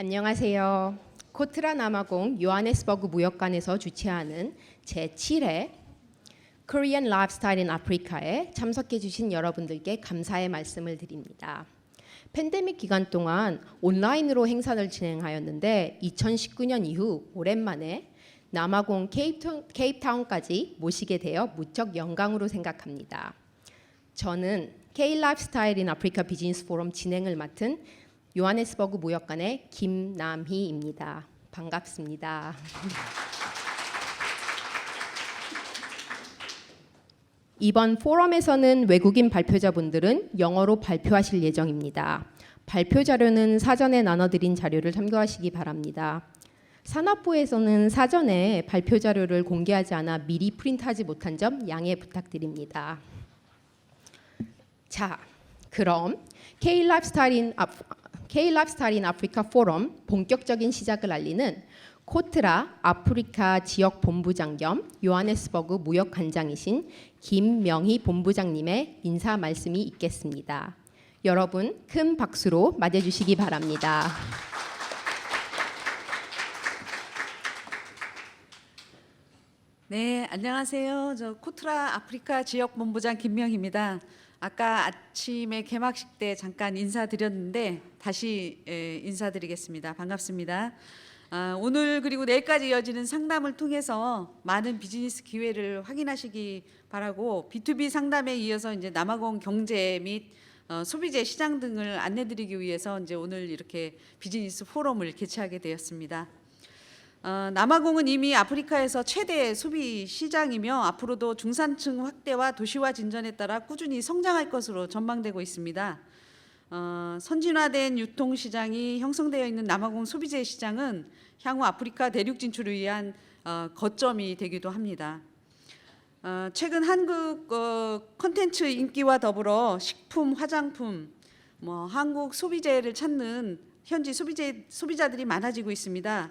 안녕하세요. 코트라 남아공 요하네스버그 무역관에서 주최하는 제7회 Korean Lifestyle in Africa에 참석해 주신 여러분들께 감사의 말씀을 드립니다. 팬데믹 기간 동안 온라인으로 행사를 진행하였는데 2019년 이후 오랜만에 남아공 케이프타운까지 모시게 되어 무척 영광으로 생각합니다. 저는 K-Lifestyle in Africa 비즈니스 포럼 진행을 맡은 요하네스버그 무역관의 김남희입니다. 반갑습니다. 이번 포럼에서는 외국인 발표자분들은 영어로 발표하실 예정입니다. 발표 자료는 사전에 나눠드린 자료를 참고하시기 바랍니다. 산업부에서는 사전에 발표 자료를 공개하지 않아 미리 프린트하지 못한 점 양해 부탁드립니다. 자, 그럼 K-Lifestyle in Africa 포럼 본격적인 시작을 알리는 코트라 아프리카 지역 본부장 겸 요하네스버그 무역관장이신 김명희 본부장님의 인사 말씀이 있겠습니다. 여러분 큰 박수로 맞이해주시기 바랍니다. 네, 안녕하세요. 저 코트라 아프리카 지역 본부장 김명희입니다. 아까 아침에 개막식 때 잠깐 인사드렸는데 다시 인사드리겠습니다. 반갑습니다. 오늘 그리고 내일까지 이어지는 상담을 통해서 많은 비즈니스 기회를 확인하시기 바라고 B2B 상담에 이어서 이제 남아공 경제 및 소비재 시장 등을 안내드리기 위해서 이제 오늘 이렇게 비즈니스 포럼을 개최하게 되었습니다. 남아공은 이미 아프리카에서 최대 소비 시장이며 앞으로도 중산층 확대와 도시화 진전에 따라 꾸준히 성장할 것으로 전망되고 있습니다. 선진화된 유통시장이 형성되어 있는 남아공 소비재 시장은 향후 아프리카 대륙 진출을 위한 거점이 되기도 합니다. 최근 한국 콘텐츠 인기와 더불어 식품, 화장품, 한국 소비재를 찾는 현지 소비자들이 많아지고 있습니다.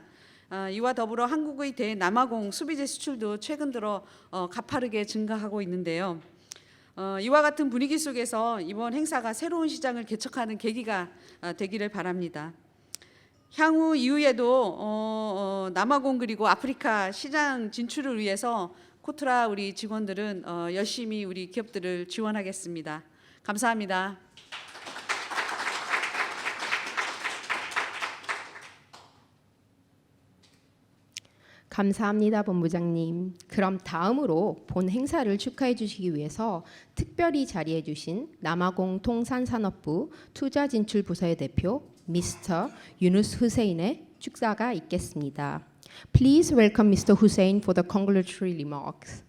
이와 더불어 한국의 대남아공 소비재 수출도 최근 들어 가파르게 증가하고 있는데요. 이와 같은 분위기 속에서 이번 행사가 새로운 시장을 개척하는 계기가 되기를 바랍니다. 향후 이후에도 남아공 그리고 아프리카 시장 진출을 위해서 코트라 우리 직원들은 열심히 우리 기업들을 지원하겠습니다. 감사합니다. 감사합니다, 본부장님. 그럼 다음으로 본 행사를 축하해 주시기 위해서 특별히 자리해 주신 남아공 통산산업부 투자진출부서의 대표 미스터 유누스 후세인의 축사가 있겠습니다. Please welcome Mr. Hussein for the congratulatory remarks.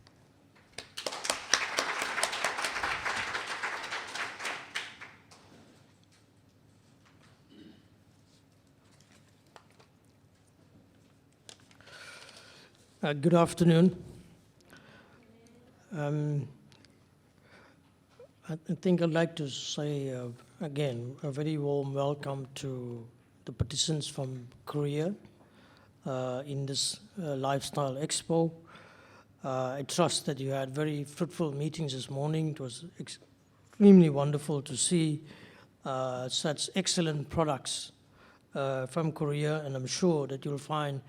Good afternoon. I think I'd like to say again a very warm welcome to the participants from Korea in this Lifestyle Expo. I trust that you had very fruitful meetings this morning. It was extremely wonderful to see such excellent products from Korea, and I'm sure that you'll find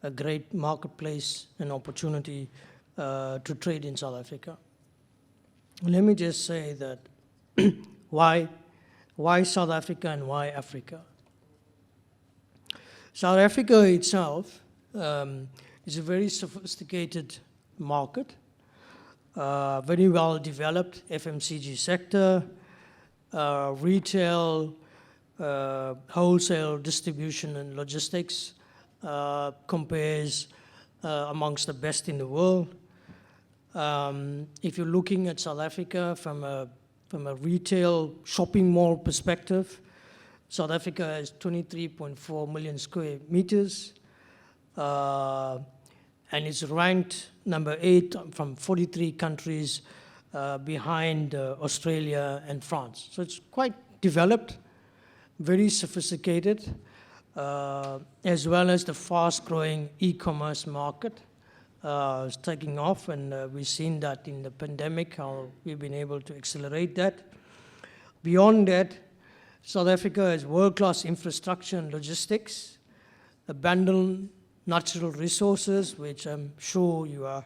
a great marketplace and opportunity to trade in South Africa. Let me just say that why South Africa and why Africa? South Africa itself is a very sophisticated market, very well developed FMCG sector, retail, wholesale distribution and logistics, compares amongst the best in the world. If you're looking at South Africa from a retail shopping mall perspective, South Africa has 23.4 million square meters, and it's ranked number 8 from 43 countries behind Australia and France. So it's quite developed, very sophisticated, as well as the fast-growing e-commerce market is taking off, and we've seen that in the pandemic, how we've been able to accelerate that. Beyond that, South Africa has world-class infrastructure and logistics, abundant natural resources, which I'm sure you are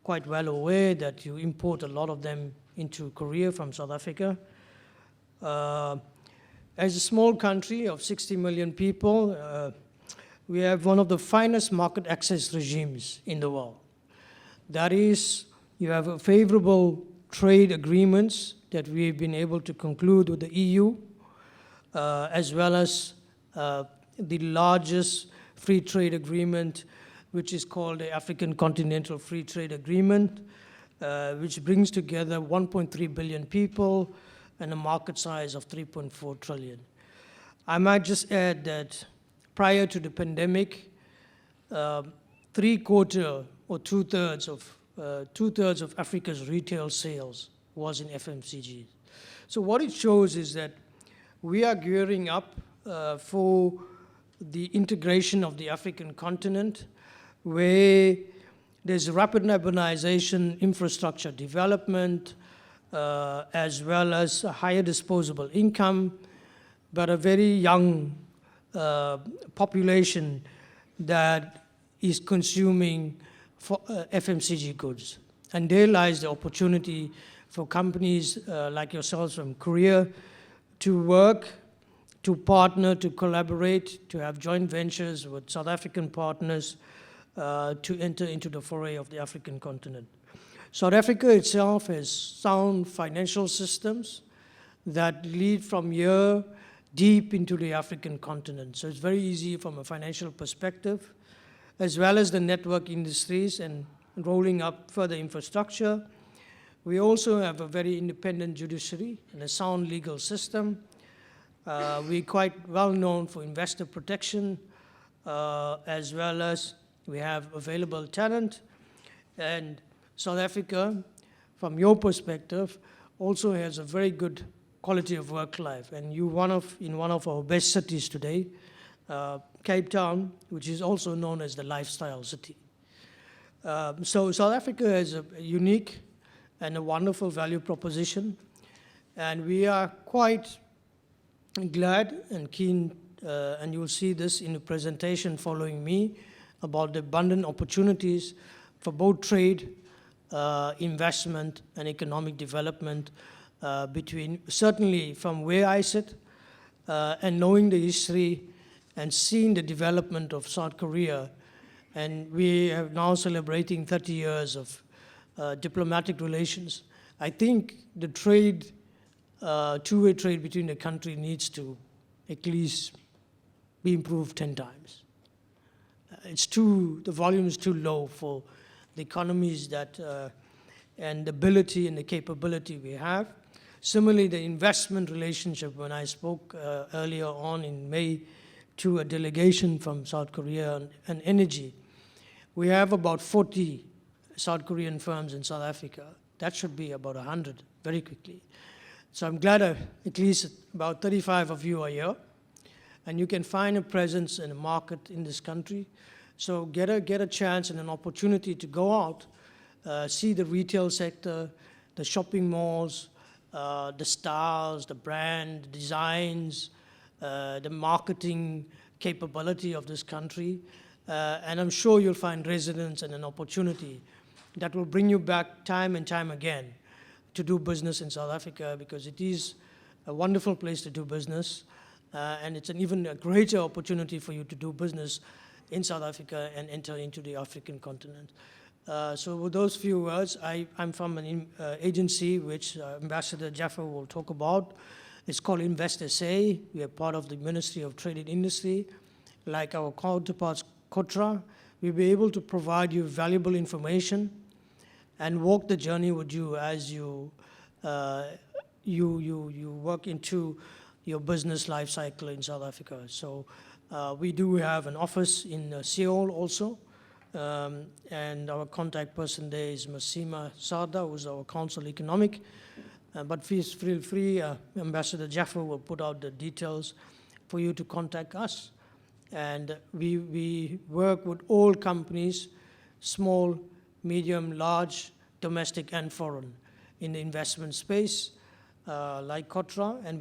quite well aware that you import a lot of them into Korea from South Africa. As a small country of 60 million people, we have one of the finest market access regimes in the world. That is, you have a favorable trade agreements that we've been able to conclude with the EU, as well as the largest free trade agreement, which is called the African Continental Free Trade Agreement, which brings together 1.3 billion people and a market size of 3.4 trillion. I might just add that prior to the pandemic, 3/4 or 2/3 of Africa's retail sales was in FMCG. So what it shows is that we are gearing up for the integration of the African continent, where there's rapid urbanization, infrastructure development, as well as a higher disposable income, but a very young population that is consuming FMCG goods. And there lies the opportunity for companies like yourselves from Korea to work, to partner, to collaborate, to have joint ventures with South African partners to enter into the foray of the African continent. South Africa itself has sound financial systems that lead from here deep into the African continent. So it's very easy from a financial perspective, as well as the network industries and rolling up further infrastructure. We also have a very independent judiciary and a sound legal system. We're quite well known for investor protection, as well as we have available talent. And South Africa, from your perspective, also has a very good quality of work life. And you in one of our best cities today, Cape Town, which is also known as the lifestyle city. So South Africa has a unique and a wonderful value proposition. And we are quite glad and keen, and you'll see this in the presentation following me, about the abundant opportunities for both trade, investment, and economic development certainly from where I sit, and knowing the history and seeing the development of South Korea. And we are now celebrating 30 years of diplomatic relations. I think the trade, two-way trade between the country needs to at least be improved 10 times. The volume is too low for the economies that, and the ability and the capability we have. Similarly, the investment relationship, when I spoke earlier on in May to a delegation from South Korea and energy, we have about 40 South Korean firms in South Africa. That should be about 100 very quickly. So I'm glad at least about 35 of you are here, and you can find a presence and a market in this country. So get a chance and an opportunity to go out, see the retail sector, the shopping malls, the styles, the brand, designs, the marketing capability of this country. And I'm sure you'll find resonance and an opportunity that will bring you back time and time again to do business in South Africa, because it is a wonderful place to do business, and it's an even a greater opportunity for you to do business in South Africa and enter into the African continent. So with those few words, I'm from an agency which Ambassador Jaffer will talk about. It's called Invest SA. We are part of the Ministry of Trade and Industry. Like our counterparts, Kotra, we'll be able to provide you valuable information and walk the journey with you as you work into your business life cycle in South Africa. So we do have an office in Seoul also, and our contact person there is Masima Sarda, who's our Council Economic. But feel free, Ambassador Jaffer will put out the details for you to contact us. And we work with all companies, small, medium, large, domestic and foreign, in the investment space, like Kotra, and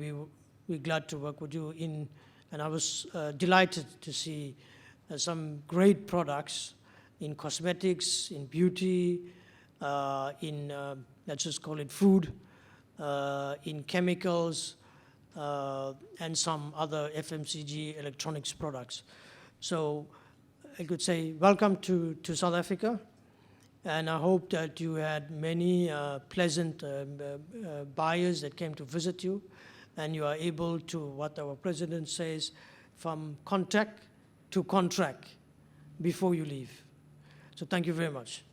we're glad to work with you and I was delighted to see some great products in cosmetics, in beauty, in, let's just call it food, in chemicals, and some other FMCG electronics products. So I could say welcome to South Africa, and I hope that you had many pleasant buyers that came to visit you, and you are able to, what our president says, from contact to contract before you leave. So thank you very much.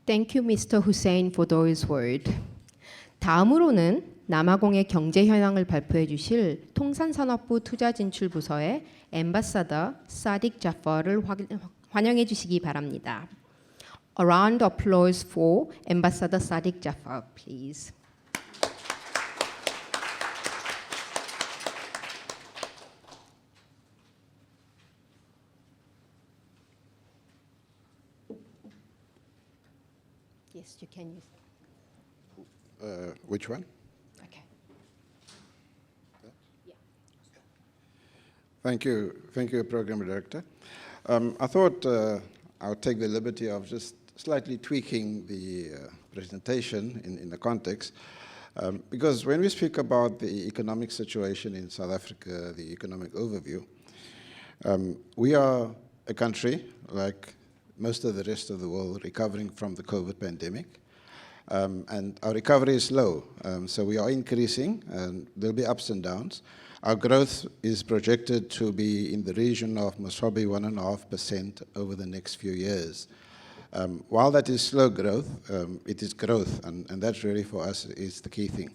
Thank you, Mr. Hussein, for those words. 다음으로는 남아공의 경제 현황을 발표해 주실 통산산업부 투자진출부서의 엠바사더 사딕 자퍼를 환영해 주시기 바랍니다. A round of applause for Ambassador Sadiq Jafar, please. Yes, you can use. Which one? Okay. Thank you, Program Director. I thought I would take the liberty of just slightly tweaking the presentation in the context, because when we speak about the economic situation in South Africa, the economic overview, we are a country, like most of the rest of the world, recovering from the COVID pandemic. And our recovery is slow, so we are increasing, and there'll be ups and downs. Our growth is projected to be in the region of most probably 1.5% over the next few years. While that is slow growth, it is growth, and that really for us is the key thing.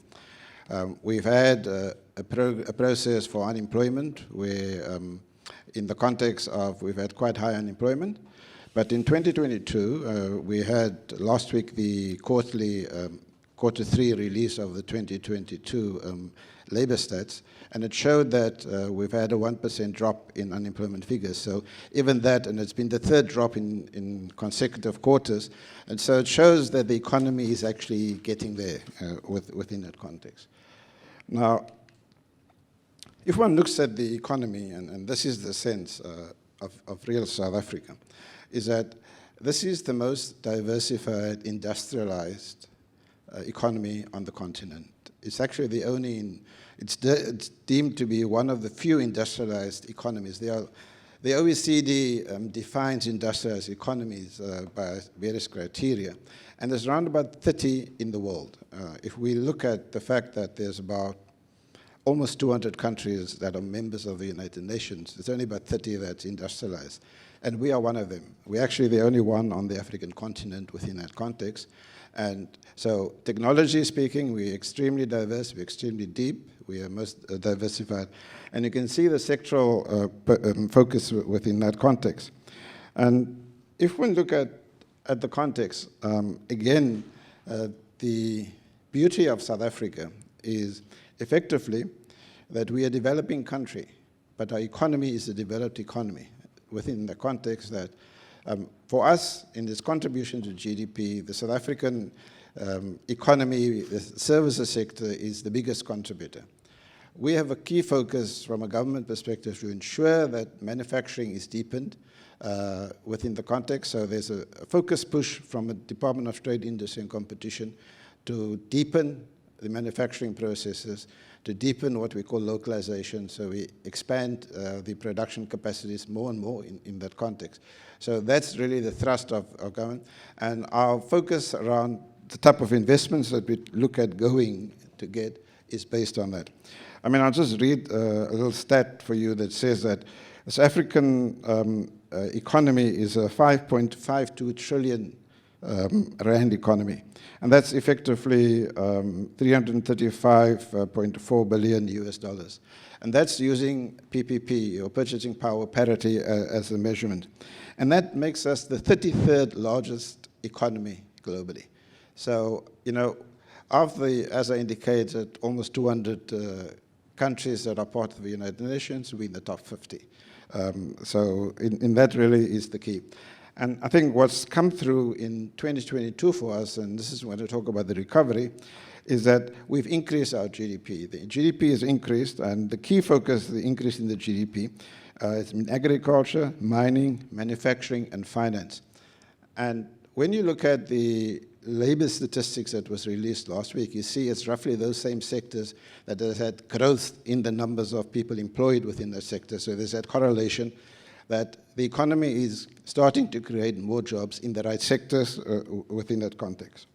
We've had a process for unemployment where, in the context of we've had quite high unemployment, but in 2022, we had last week the quarter 3 release of the 2022 labor stats, and it showed that we've had a 1% drop in unemployment figures. So even that, and it's been the third drop in consecutive quarters, and so it shows that the economy is actually getting there within that context. Now, if one looks at the economy, and this is the sense of real South Africa, is that this is the most diversified, industrialized economy on the continent. It's actually the only, it's deemed to be one of the few industrialized economies. The OECD defines industrialized economies by various criteria, and there's around about 30 in the world. If we look at the fact that there's about almost 200 countries that are members of the United Nations, there's only about 30 that's industrialized. And we are one of them. We're actually the only one on the African continent within that context. And so technology speaking, we're extremely diverse, we're extremely deep, we are most diversified. And you can see the sectoral focus within that context. And if we look at the context, again, the beauty of South Africa is effectively that we are a developing country, but our economy is a developed economy within the context that for us, in this contribution to GDP, the South African economy, the services sector is the biggest contributor. We have a key focus from a government perspective to ensure that manufacturing is deepened within the context. So there's a focus push from the Department of Trade, Industry and Competition to deepen the manufacturing processes, to deepen what we call localization, so we expand the production capacities more and more in that context. So that's really the thrust of our government, and our focus around the type of investments that we look at going to get is based on that. I mean, I'll just read a little stat for you that says that this African economy is a 5.52 trillion rand economy. And that's effectively $335.4 billion US. And that's using PPP, or purchasing power parity, as a measurement. And that makes us the 33rd largest economy globally. So, you know, of the, as I indicated, almost 200 countries that are part of the United Nations, we're in the top 50. So in that really is the key. And I think what's come through in 2022 for us, and this is when I talk about the recovery, is that we've increased our GDP. The GDP has increased, and the key focus, the increase in the GDP, is in agriculture, mining, manufacturing, and finance. And when you look at the labor statistics that was released last week, you see it's roughly those same sectors that has had growth in the numbers of people employed within those sectors. So there's that correlation that the economy is starting to create more jobs in the right sectors within that context.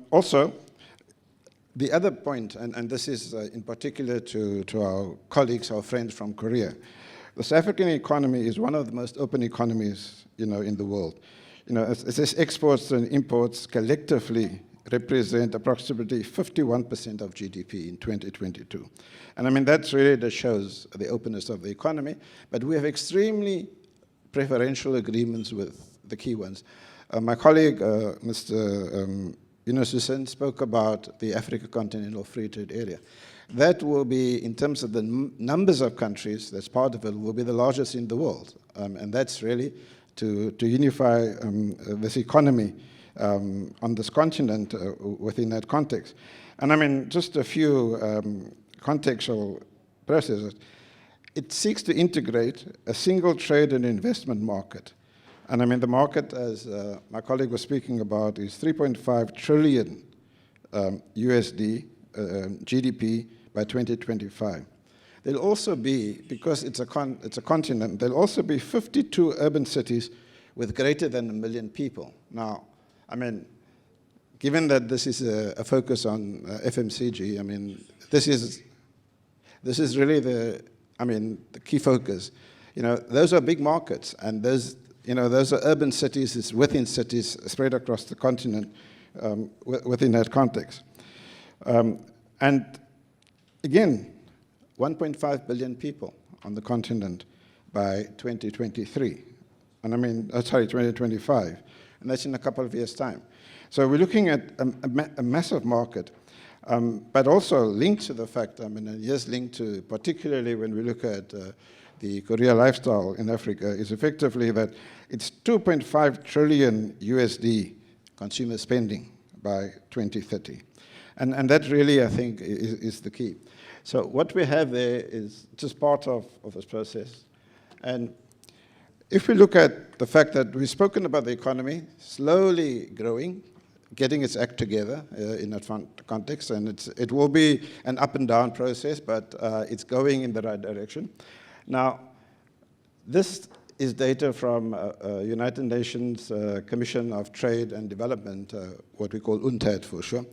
Also, the other point, and this is in particular to our colleagues, our friends from Korea, the South African economy is one of the most open economies, in the world. Its exports and imports collectively represent approximately 51% of GDP in 2022. And I mean, that really shows the openness of the economy, but we have extremely preferential agreements with the key ones. My colleague, Mr. Yunus Hussain, spoke about the Africa Continental Free Trade Area. That will be, in terms of the numbers of countries that's part of it, will be the largest in the world. And that's really to unify this economy on this continent within that context. And I mean, just a few contextual processes. It seeks to integrate a single trade and investment market. And I mean, the market, as my colleague was speaking about, is 3.5 trillion USD GDP by 2025. There'll also be, because it's a continent, there'll also be 52 urban cities with greater than 1 million people. Now, I mean, given that this is a focus on FMCG, I mean, this is really the key focus. Those are big markets, and those are urban cities, it's within cities spread across the continent within that context. And again, 1.5 billion people on the continent by 2023. And I mean, 2025. And that's in a couple of years' time. So we're looking at a massive market, but also linked to the fact, linked to, particularly when we look at the Korea lifestyle in Africa, is effectively that it's 2.5 trillion USD consumer spending by 2030. And that really, I think, is the key. So what we have there is just part of this process. And if we look at the fact that we've spoken about the economy slowly growing, getting its act together in that context, and it will be an up and down process, but it's going in the right direction. Now, this is data from United Nations Commission of Trade and Development, what we call UNCTAD for sure.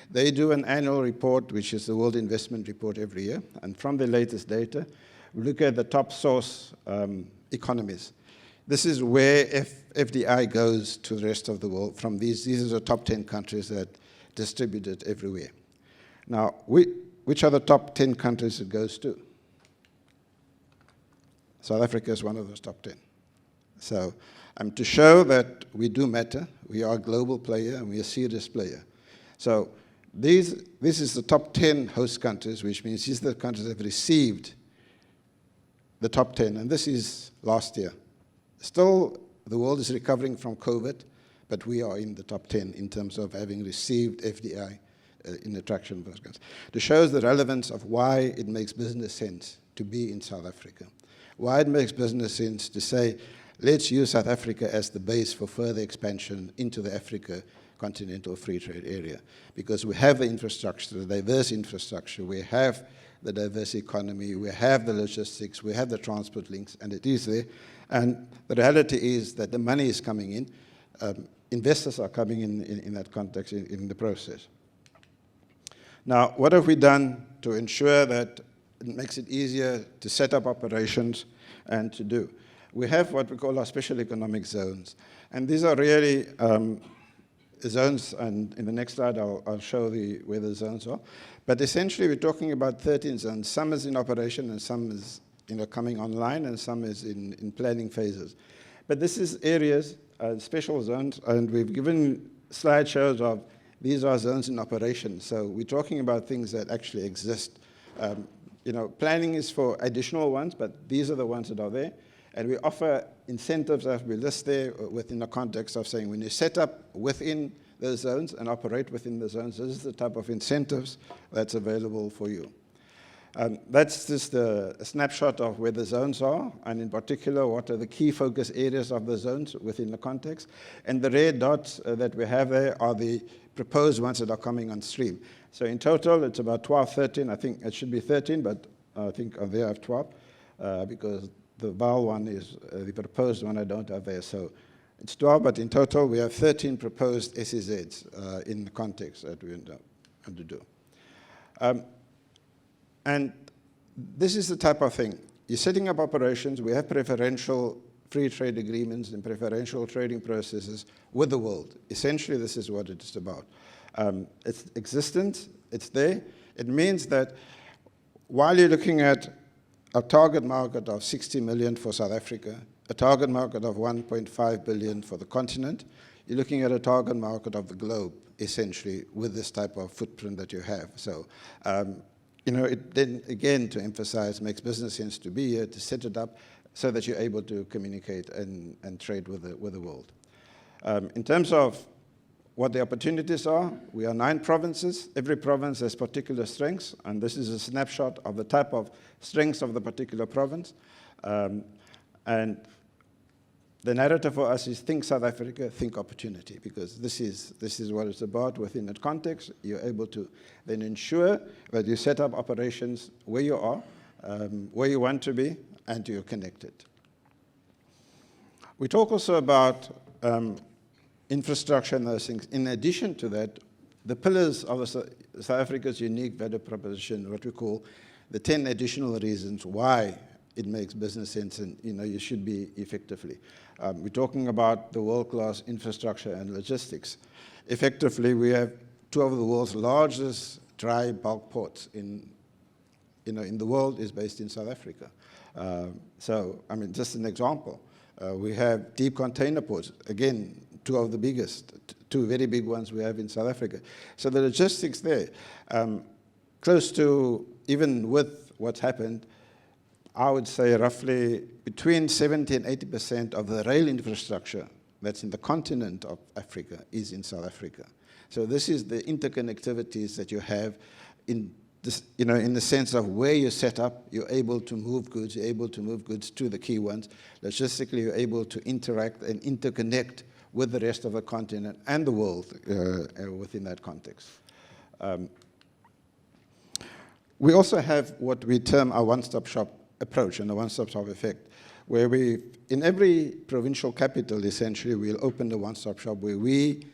They do an annual report, which is the World Investment Report every year. And from the latest data, we look at the top source economies. This is where FDI goes to the rest of the world. From these are the top 10 countries that distribute it everywhere. Now, which are the top 10 countries it goes to? South Africa is one of those top 10. So to show that we do matter, we are a global player and we are a serious player. So this is the top 10 host countries, which means these are the countries that have received the top 10, and this is last year. Still, the world is recovering from COVID, but we are in the top 10 in terms of having received FDI in attraction of those countries. This shows the relevance of why it makes business sense to be in South Africa, why it makes business sense to say, let's use South Africa as the base for further expansion into the Africa Continental Free Trade Area, because we have the infrastructure, the diverse infrastructure, we have the diverse economy, we have the logistics, we have the transport links, and it is there. And the reality is that the money is coming in. Investors are coming in that context, in the process. Now, what have we done to ensure that it makes it easier to set up operations and to do? We have what we call our special economic zones. And these are really zones, and in the next slide I'll show where the zones are. But essentially we're talking about 13 zones. Some is in operation and some is coming online and some is in planning phases. But this is areas, special zones, and we've given slideshows of these are zones in operation. So we're talking about things that actually exist. Planning is for additional ones, but these are the ones that are there. And we offer incentives, as we list there, within the context of saying when you set up within those zones and operate within the zones, this is the type of incentives that's available for you. That's just a snapshot of where the zones are, and in particular, what are the key focus areas of the zones within the context. And the red dots that we have there are the proposed ones that are coming on stream. So in total, it's about 12, 13. I think it should be 13, but I think there I have 12, because the Vaal one is the proposed one I don't have there. So it's 12, but in total, we have 13 proposed SEZs in the context that we want to do. And this is the type of thing. You're setting up operations. We have preferential free trade agreements and preferential trading processes with the world. Essentially, this is what it's about. It's existent. It's there. It means that while you're looking at a target market of 60 million for South Africa, a target market of 1.5 billion for the continent, you're looking at a target market of the globe, essentially, with this type of footprint that you have. So, you know, it then, again, to emphasize, makes business sense to be here, to set it up so that you're able to communicate and trade with the world. In terms of what the opportunities are, we are 9 provinces. Every province has particular strengths, and this is a snapshot of the type of strengths of the particular province. And the narrative for us is think South Africa, think opportunity, because this is what it's about within that context. You're able to then ensure that you set up operations where you are, where you want to be, and you're connected. We talk also about infrastructure and those things. In addition to that, the pillars of South Africa's unique value proposition, what we call the 10 additional reasons why it makes business sense and you should be effectively. We're talking about the world-class infrastructure and logistics. Effectively, we have 2 of the world's largest dry bulk ports in the world is based in South Africa. So, I mean, just an example. We have deep container ports, again, 2 of the biggest, 2 very big ones we have in South Africa. So the logistics there, close to, even with what's happened, I would say roughly between 70 and 80% of the rail infrastructure that's in the continent of Africa is in South Africa. So this is the interconnectivities that you have in this, in the sense of where you set up, you're able to move goods, you're able to move goods to the key ones. Logistically, you're able to interact and interconnect with the rest of the continent and the world within that context. We also have what we term our one-stop shop approach and the one-stop shop effect, where we, in every provincial capital, essentially, we'll open the one-stop shop where we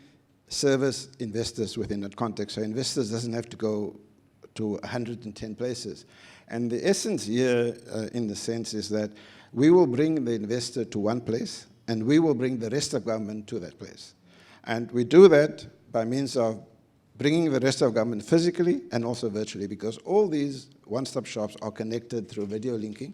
service investors within that context. So investors doesn't have to go to 110 places. And the essence here, in the sense, is that we will bring the investor to one place, and we will bring the rest of government to that place. And we do that by means of bringing the rest of government physically and also virtually, because all these one-stop shops are connected through video linking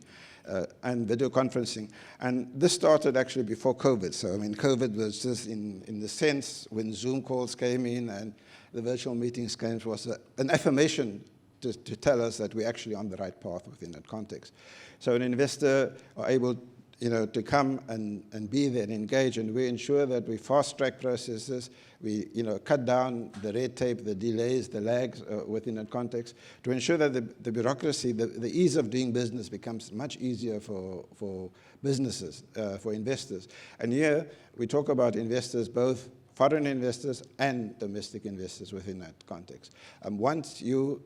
and video conferencing. And this started actually before COVID. So, I mean, COVID was just in the sense when Zoom calls came in and the virtual meetings came, was an affirmation to tell us that we're actually on the right path within that context. So an investor are able to come and be there and engage, and we ensure that we fast-track processes, we cut down the red tape, the delays, the lags within that context, to ensure that the bureaucracy, the ease of doing business becomes much easier for businesses, for investors. And here, we talk about investors, both foreign investors and domestic investors within that context. Once you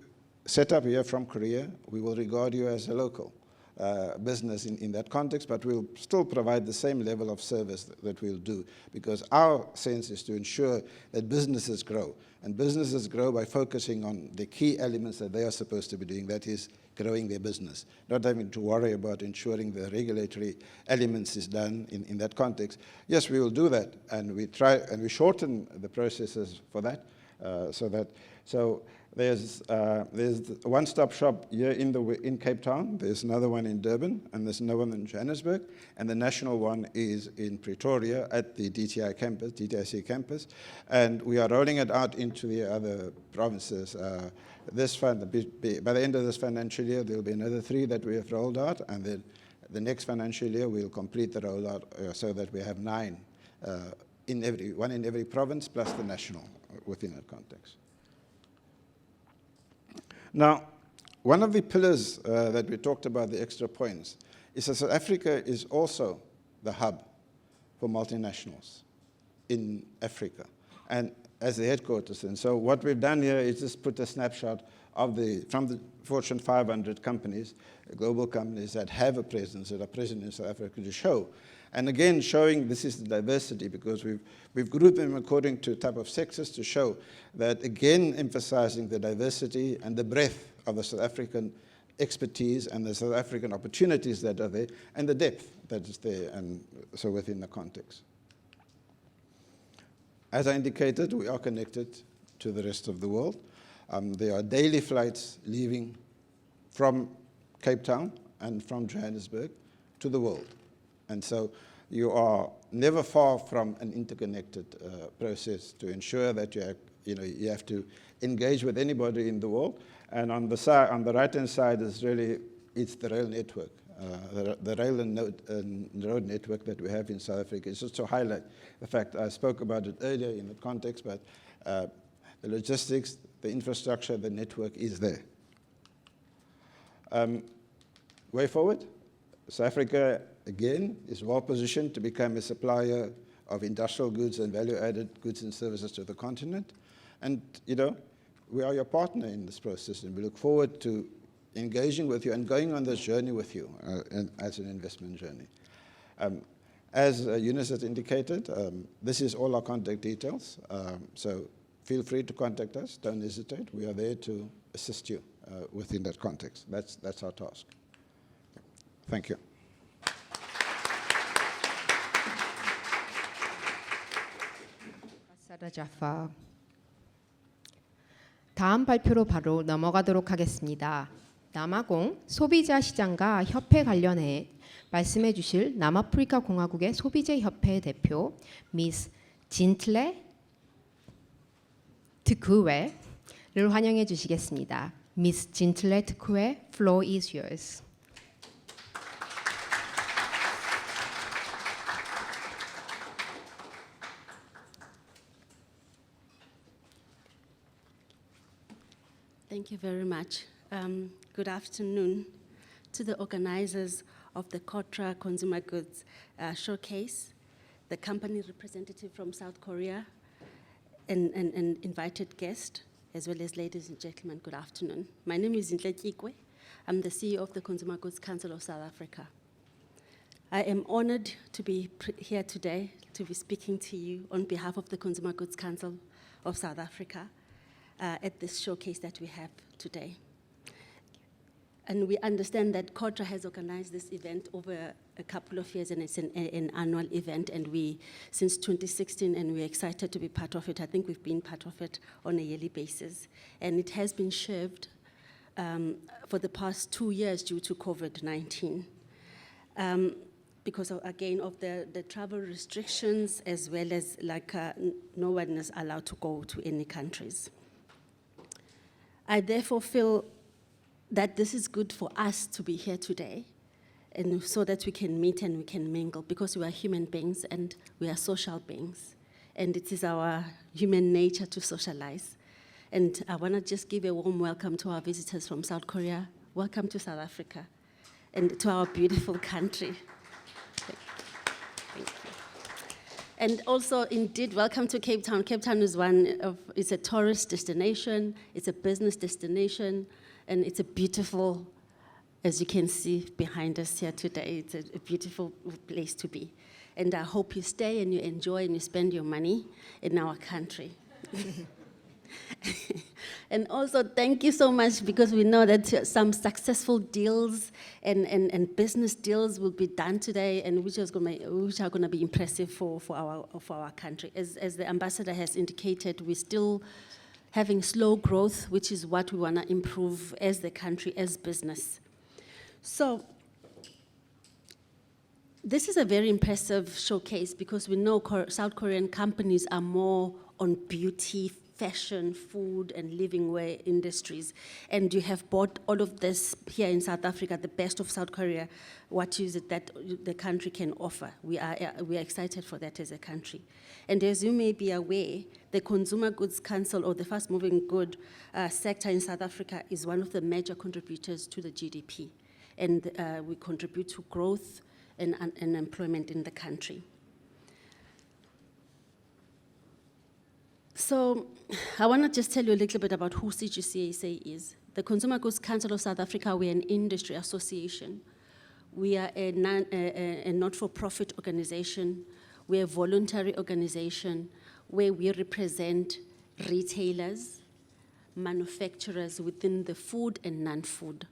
set up here from Korea, we will regard you as a local business in that context, but we'll still provide the same level of service that we'll do, because our sense is to ensure that businesses grow. And businesses grow by focusing on the key elements that they are supposed to be doing, that is growing their business, not having to worry about ensuring the regulatory elements is done in that context. Yes, we will do that, and we try and we shorten the processes for that, so there's a one-stop shop here in Cape Town. There's another one in Durban, and there's another one in Johannesburg, and the national one is in Pretoria at the DTIC campus, and we are rolling it out into the other provinces. By the end of this financial year, there will be another 3 that we have rolled out, and then the next financial year, we'll complete the rollout so that we have 9 one in every province plus the national within that context. Now, one of the pillars that we talked about, the extra points, is that South Africa is also the hub for multinationals in Africa, and as the headquarters. And so what we've done here is just put a snapshot of from the Fortune 500 companies, global companies that have a presence, that are present in South Africa, to show. And again, showing this is the diversity, because we've grouped them according to type of sectors to show that, again, emphasizing the diversity and the breadth of the South African expertise and the South African opportunities that are there, and the depth that is there, and so within the context. As I indicated, we are connected to the rest of the world. There are daily flights leaving from Cape Town and from Johannesburg to the world. And so you are never far from an interconnected process to ensure that you have to engage with anybody in the world. And on the right-hand side is really, it's the rail network, the rail and road network that we have in South Africa. It's just to highlight the fact, I spoke about it earlier in the context, but the logistics, the infrastructure, the network is there. Way forward, South Africa, again, is well positioned to become a supplier of industrial goods and value-added goods and services to the continent. And, we are your partner in this process, and we look forward to engaging with you and going on this journey with you as an investment journey. As Eunice has indicated, this is all our contact details, so feel free to contact us. Don't hesitate. We are there to assist you within that context. That's our task. Thank you. Ambassador Jaffa. 다음 발표로 바로 넘어가도록 하겠습니다. 남아공 소비자 시장과 협회 관련해 말씀해 주실 남아프리카 공화국의 소비재 협회 대표 미스 진틀레 트쿠웨를 환영해 주시겠습니다. 미스 진틀레 트쿠웨, floor is yours. Thank you very much. Good afternoon to the organizers of the COTRA Consumer Goods Showcase, the company representative from South Korea, and invited guest, as well as ladies and gentlemen, good afternoon. My name is Zintle Kikwe. I'm the CEO of the Consumer Goods Council of South Africa. I am honored to be here today to be speaking to you on behalf of the Consumer Goods Council of South Africa at this showcase that we have today. And we understand that COTRA has organized this event over a couple of years, and it's an annual event, and since 2016, and we're excited to be part of it. I think we've been part of it on a yearly basis. And it has been shelved for the past 2 years due to COVID-19. Because of the travel restrictions, as well as no one is allowed to go to any countries. I therefore feel that this is good for us to be here today, and so that we can meet and we can mingle, because we are human beings and we are social beings, and it is our human nature to socialize. And I want to just give a warm welcome to our visitors from South Korea. Welcome to South Africa and to our beautiful country. Thank you. And also, indeed, welcome to Cape Town. Cape Town is it's a tourist destination, it's a business destination, and it's a beautiful, as you can see behind us here today, it's a beautiful place to be. And I hope you stay and you enjoy and you spend your money in our country. And also, thank you so much, because we know that some successful deals and business deals will be done today, and which are going to be impressive for our country. As the ambassador has indicated, we're still having slow growth, which is what we want to improve as the country, as business. So this is a very impressive showcase, because we know South Korean companies are more on beauty, fashion, food, and living wear industries. And you have bought all of this here in South Africa, the best of South Korea. What is it that the country can offer? We are excited for that as a country. And as you may be aware, the Consumer Goods Council, or the fast-moving good sector in South Africa, is one of the major contributors to the GDP. And we contribute to growth and employment in the country. So I want to just tell you a little bit about who CGCSA is. The Consumer Goods Council of South Africa, we're an industry association. We are a not-for-profit organization. We're a voluntary organization where we represent retailers, manufacturers within the food and non-food.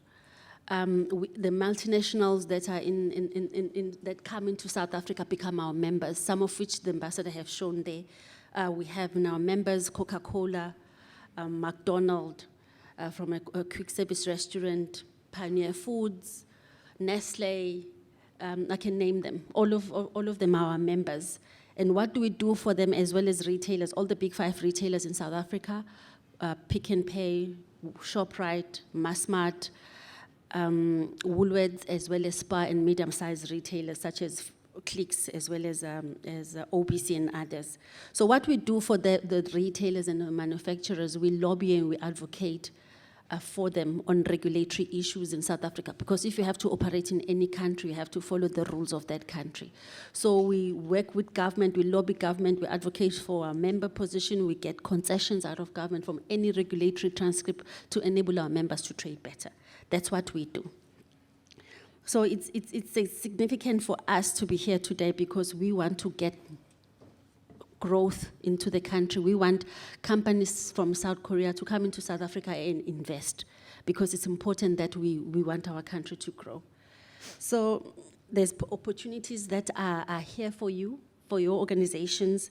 The multinationals that are that come into South Africa become our members, some of which the ambassador have shown there. We have in our members Coca-Cola, McDonald's, from a quick service restaurant, Pioneer Foods, Nestle, I can name them. All of them are our members. And what do we do for them as well as retailers? All the big 5 retailers in South Africa, Pick n Pay, Shoprite, Massmart, Woolworths, as well as Spar and medium-sized retailers such as Clicks, as well as OBC and others. So what we do for the retailers and the manufacturers, we lobby and we advocate for them on regulatory issues in South Africa, because if you have to operate in any country, you have to follow the rules of that country. So we work with government, we lobby government, we advocate for our member position, we get concessions out of government from any regulatory transcript to enable our members to trade better. That's what we do. So it's significant for us to be here today because we want to get growth into the country. We want companies from South Korea to come into South Africa and invest, because it's important that we want our country to grow. So there's opportunities that are here for you, for your organizations,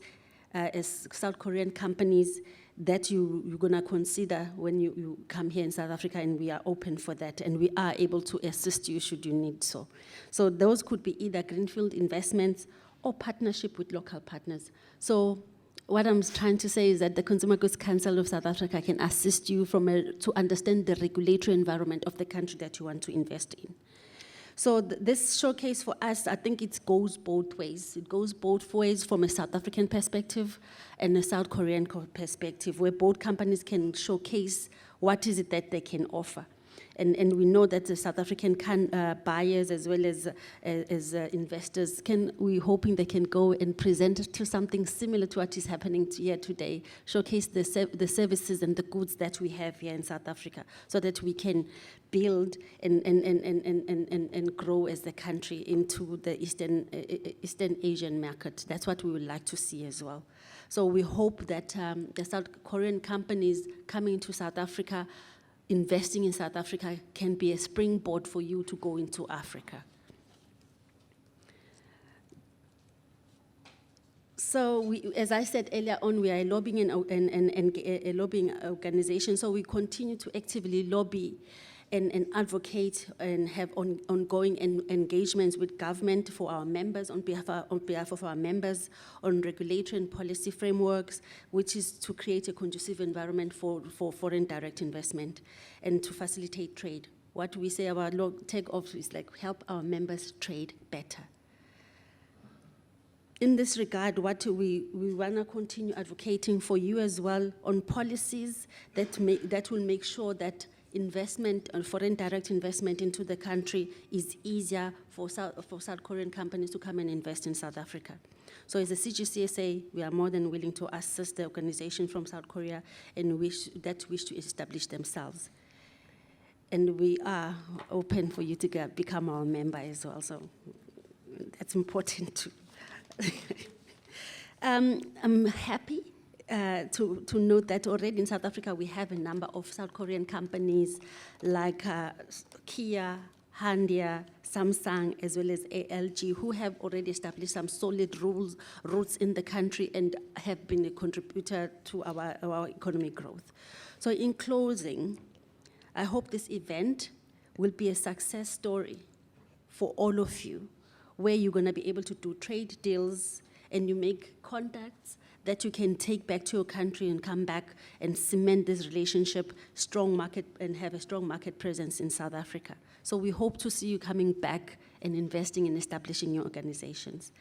as South Korean companies, that you're going to consider when you come here in South Africa, and we are open for that, and we are able to assist you should you need so. So those could be either greenfield investments or partnership with local partners. So what I'm trying to say is that the Consumer Goods Council of South Africa can assist you to understand the regulatory environment of the country that you want to invest in. So this showcase for us, I think it goes both ways. It goes both ways from a South African perspective and a South Korean perspective, where both companies can showcase what is it that they can offer. And we know that the South African buyers as well as investors we're hoping they can go and present to something similar to what is happening here today, showcase the services and the goods that we have here in South Africa, so that we can build and grow as a country into the Eastern Asian market. That's what we would like to see as well. So we hope that the South Korean companies coming to South Africa, investing in South Africa, can be a springboard for you to go into Africa. So as I said earlier on, we are a lobbying a lobbying organization, so we continue to actively lobby and advocate and have ongoing engagements with government for our members, on behalf of our members, on regulatory and policy frameworks, which is to create a conducive environment for foreign direct investment and to facilitate trade. What we say our take-off is like help our members trade better. In this regard, what we want to continue advocating for you as well on policies that will make sure that investment, foreign direct investment into the country is easier for South Korean companies to come and invest in South Africa. So as a CGCSA, we are more than willing to assist the organization from South Korea and wish to establish themselves. And we are open for you to become our member as well, so that's important too. I'm happy to note that already in South Africa we have a number of South Korean companies like Kia, Handia, Samsung, as well as ALG, who have already established some solid roots in the country and have been a contributor to our economic growth. So in closing, I hope this event will be a success story for all of you, where you're going to be able to do trade deals and you make contacts that you can take back to your country and come back and cement this relationship, strong market, and have a strong market presence in South Africa. So we hope to see you coming back and investing in establishing your organizations.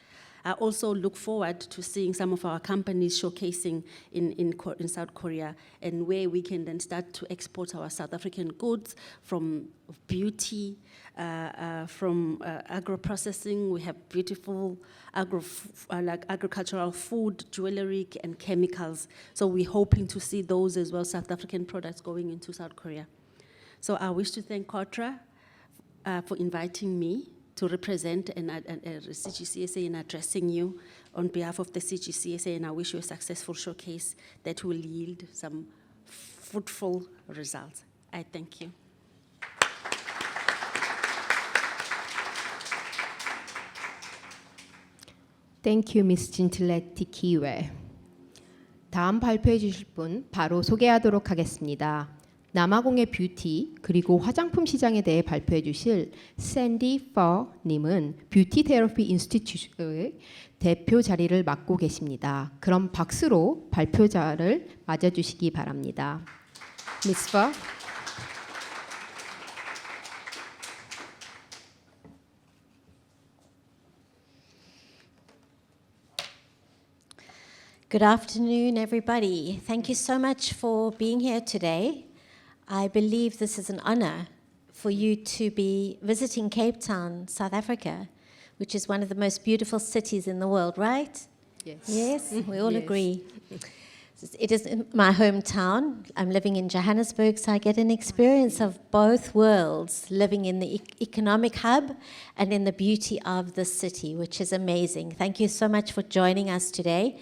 I also look forward to seeing some of our companies showcasing in South Korea, and where we can then start to export our South African goods from beauty, from agro-processing. We have beautiful agricultural food, jewelry, and chemicals. So we're hoping to see those as well, South African products going into South Korea. So I wish to thank KOTRA for inviting me to represent CGCSA in addressing you on behalf of the CGCSA, and I wish you a successful showcase that will yield some fruitful results. I thank you. Thank you, Ms. Jintileti Kiwe. 다음 발표해 주실 분 바로 소개하도록 하겠습니다. 남아공의 뷰티 그리고 화장품 시장에 대해 발표해 주실 샌디 퍼 님은 뷰티 테라피 인스티튜트의 대표 자리를 맡고 계십니다. 그럼 박수로 발표자를 맞아 주시기 바랍니다. Ms. Pho. Good afternoon, everybody. Thank you so much for being here today. I believe this is an honor for you to be visiting Cape Town, South Africa, which is one of the most beautiful cities in the world, right? Yes. Yes, we all Yes. agree. It is my hometown. I'm living in Johannesburg, so I get an experience of both worlds, living in the economic hub and in the beauty of the city, which is amazing. Thank you so much for joining us today.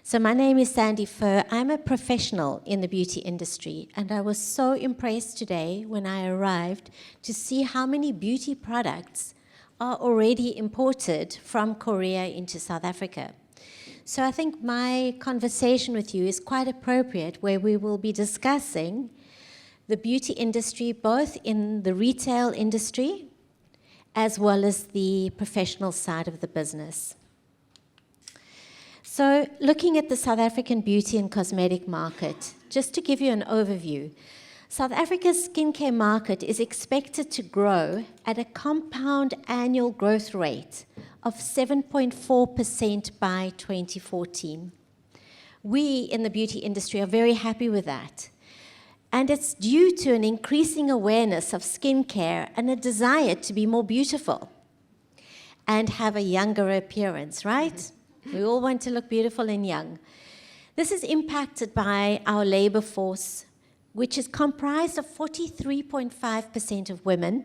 So my name is Sandy Pho. I'm a professional in the beauty industry, and I was so impressed today when I arrived to see how many beauty products are already imported from Korea into South Africa. So I think my conversation with you is quite appropriate, where we will be discussing the beauty industry, both in the retail industry as well as the professional side of the business. So looking at the South African beauty and cosmetic market, just to give you an overview, South Africa's skincare market is expected to grow at a compound annual growth rate of 7.4% by 2014. We in the beauty industry are very happy with that. And it's due to an increasing awareness of skincare and a desire to be more beautiful and have a younger appearance, right? We all want to look beautiful and young. This is impacted by our labor force, which is comprised of 43.5% of women,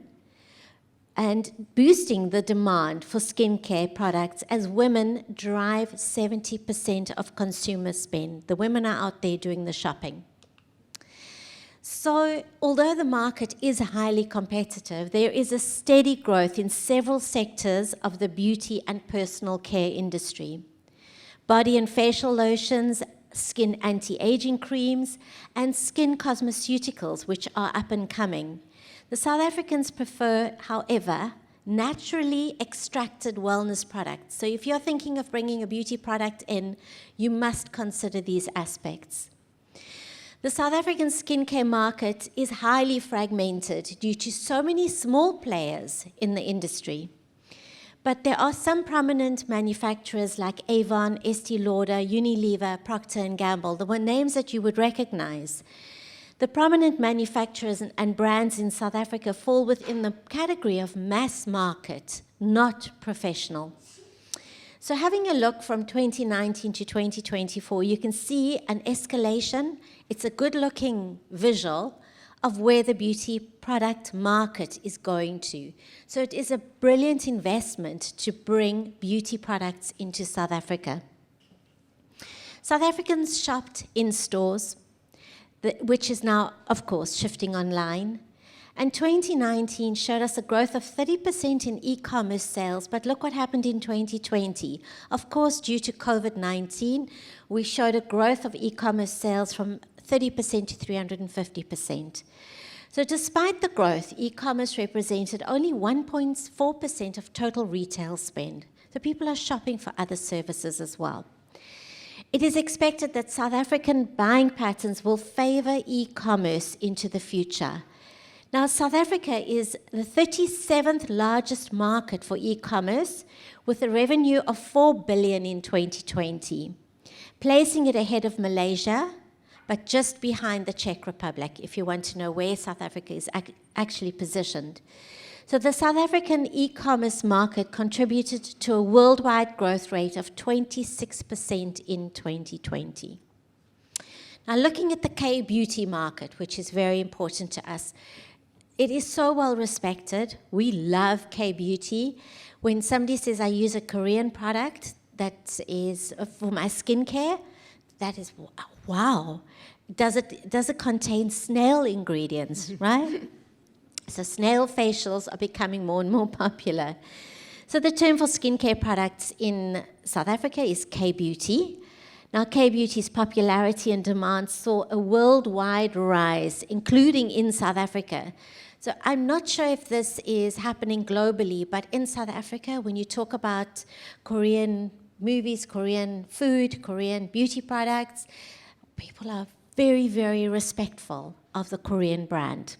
and boosting the demand for skincare products as women drive 70% of consumer spend. The women are out there doing the shopping. So, although the market is highly competitive, there is a steady growth in several sectors of the beauty and personal care industry. Body and facial lotions, skin anti-aging creams, and skin cosmeceuticals, which are up and coming. The South Africans prefer, however, naturally extracted wellness products. So if you're thinking of bringing a beauty product in, you must consider these aspects. The South African skincare market is highly fragmented due to so many small players in the industry. But there are some prominent manufacturers like Avon, Estee Lauder, Unilever, Procter & Gamble, the one names that you would recognize. The prominent manufacturers and brands in South Africa fall within the category of mass market, not professional. So having a look from 2019 to 2024, you can see an escalation. It's a good-looking visual of where the beauty product market is going to. So it is a brilliant investment to bring beauty products into South Africa. South Africans shopped in stores, which is now, of course, shifting online. And 2019 showed us a growth of 30% in e-commerce sales, but look what happened in 2020. Of course, due to COVID-19, we showed a growth of e-commerce sales from 30% to 350%. So despite the growth, e-commerce represented only 1.4% of total retail spend. So people are shopping for other services as well. It is expected that South African buying patterns will favor e-commerce into the future. Now, South Africa is the 37th largest market for e-commerce, with a revenue of 4 billion in 2020, placing it ahead of Malaysia, but just behind the Czech Republic, if you want to know where South Africa is actually positioned. So the South African e-commerce market contributed to a worldwide growth rate of 26% in 2020. Now, looking at the K-beauty market, which is very important to us, it is so well respected. We love K-beauty. When somebody says, I use a Korean product that is for my skincare, that is, wow. Does it contain snail ingredients, right? So snail facials are becoming more and more popular. So the term for skincare products in South Africa is K-beauty. Now, K-beauty's popularity and demand saw a worldwide rise, including in South Africa. So I'm not sure if this is happening globally, but in South Africa, when you talk about Korean movies, Korean food, Korean beauty products, people are very, very respectful of the Korean brand.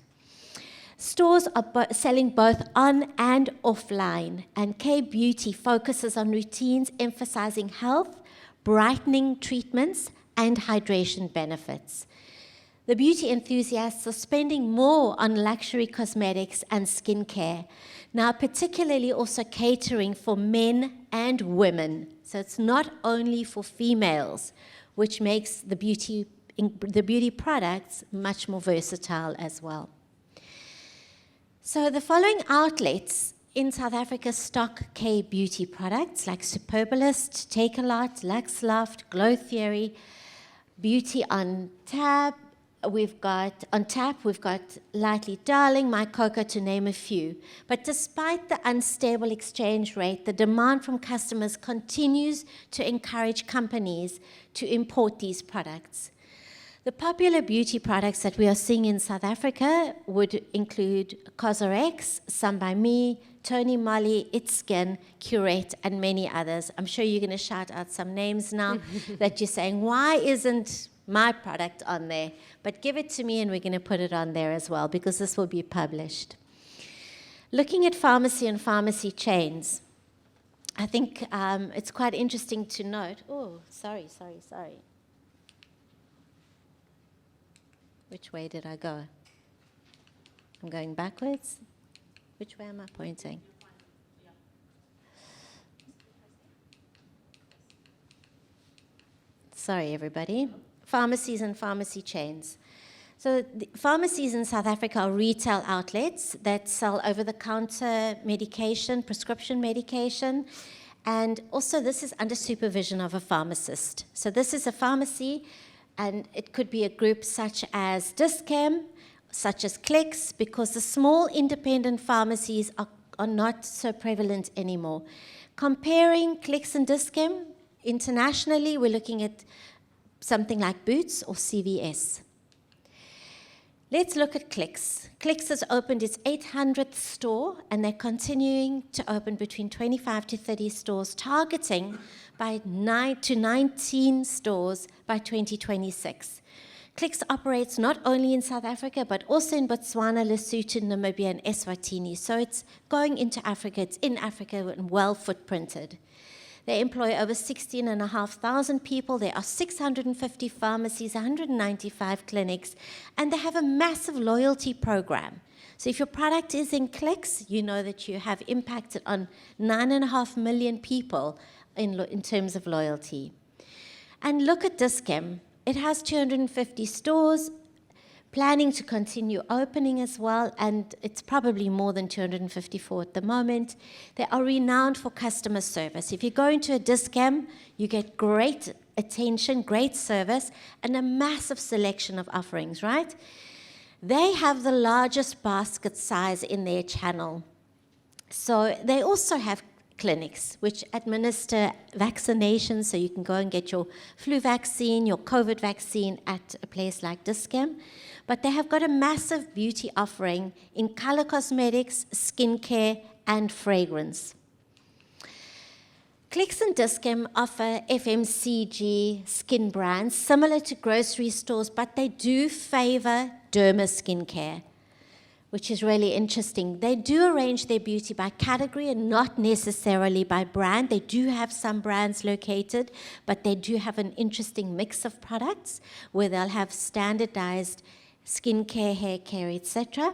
Stores are selling both on and offline, and K-beauty focuses on routines emphasizing health, brightening treatments, and hydration benefits. The beauty enthusiasts are spending more on luxury cosmetics and skincare, now particularly also catering for men and women. So it's not only for females, which makes the beauty products much more versatile as well. So the following outlets in South Africa stock K-beauty products like Superbalist, Takealot, Lux Loft, Glow Theory, Beauty on Tap. We've got Lightly Darling, My Coco, to name a few. But despite the unstable exchange rate, the demand from customers continues to encourage companies to import these products. The popular beauty products that we are seeing in South Africa would include Cosrx, Some by Me, Tony Moly, It's Skin, Curate, and many others. I'm sure you're going to shout out some names now that you're saying, why isn't my product on there? But give it to me and we're going to put it on there as well, because this will be published. Looking at pharmacy and pharmacy chains, I think it's quite interesting to note. Oh, sorry. Which way did I go? I'm going backwards. Which way am I pointing? Sorry, everybody. Pharmacies and pharmacy chains. So the pharmacies in South Africa are retail outlets that sell over-the-counter medication, prescription medication, and also this is under supervision of a pharmacist. So this is a pharmacy, and it could be a group such as Dis-Chem, such as Clicks, because the small independent pharmacies are not so prevalent anymore. Comparing Clicks and Dis-Chem, internationally, we're looking at something like Boots or CVS. Let's look at Clicks. Clicks has opened its 800th store, and they're continuing to open between 25 to 30 stores, targeting by 9 to 19 stores by 2026. Clicks operates not only in South Africa, but also in Botswana, Lesotho, Namibia, and Eswatini. So it's going into Africa, it's in Africa, and well footprinted. They employ over 16,500 people. There are 650 pharmacies, 195 clinics, and they have a massive loyalty program. So if your product is in Clicks, you know that you have impacted on 9.5 million people in terms of loyalty. And look at Dis-Chem. It has 250 stores, planning to continue opening as well, and it's probably more than 254 at the moment. They are renowned for customer service. If you go into a Dis-Chem, you get great attention, great service, and a massive selection of offerings, right? They have the largest basket size in their channel. So they also have clinics which administer vaccinations, so you can go and get your flu vaccine, your COVID vaccine at a place like Dis-Chem. But they have got a massive beauty offering in color cosmetics, skincare, and fragrance. Clicks and Dis-Chem offer FMCG skin brands similar to grocery stores, but they do favor derma skincare, which is really interesting. They do arrange their beauty by category and not necessarily by brand. They do have some brands located, but they do have an interesting mix of products where they'll have standardized skincare, hair care, etc.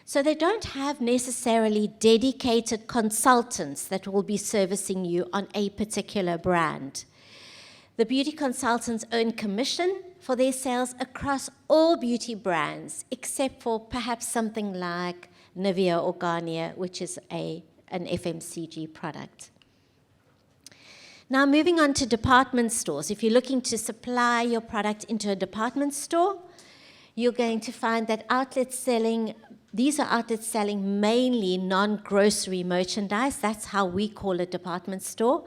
So they don't have necessarily dedicated consultants that will be servicing you on a particular brand. The beauty consultants earn commission for their sales across all beauty brands, except for perhaps something like Nivea or Garnier, which is an FMCG product. Now, moving on to department stores. If you're looking to supply your product into a department store, you're going to find that these are outlets selling mainly non-grocery merchandise. That's how we call a department store.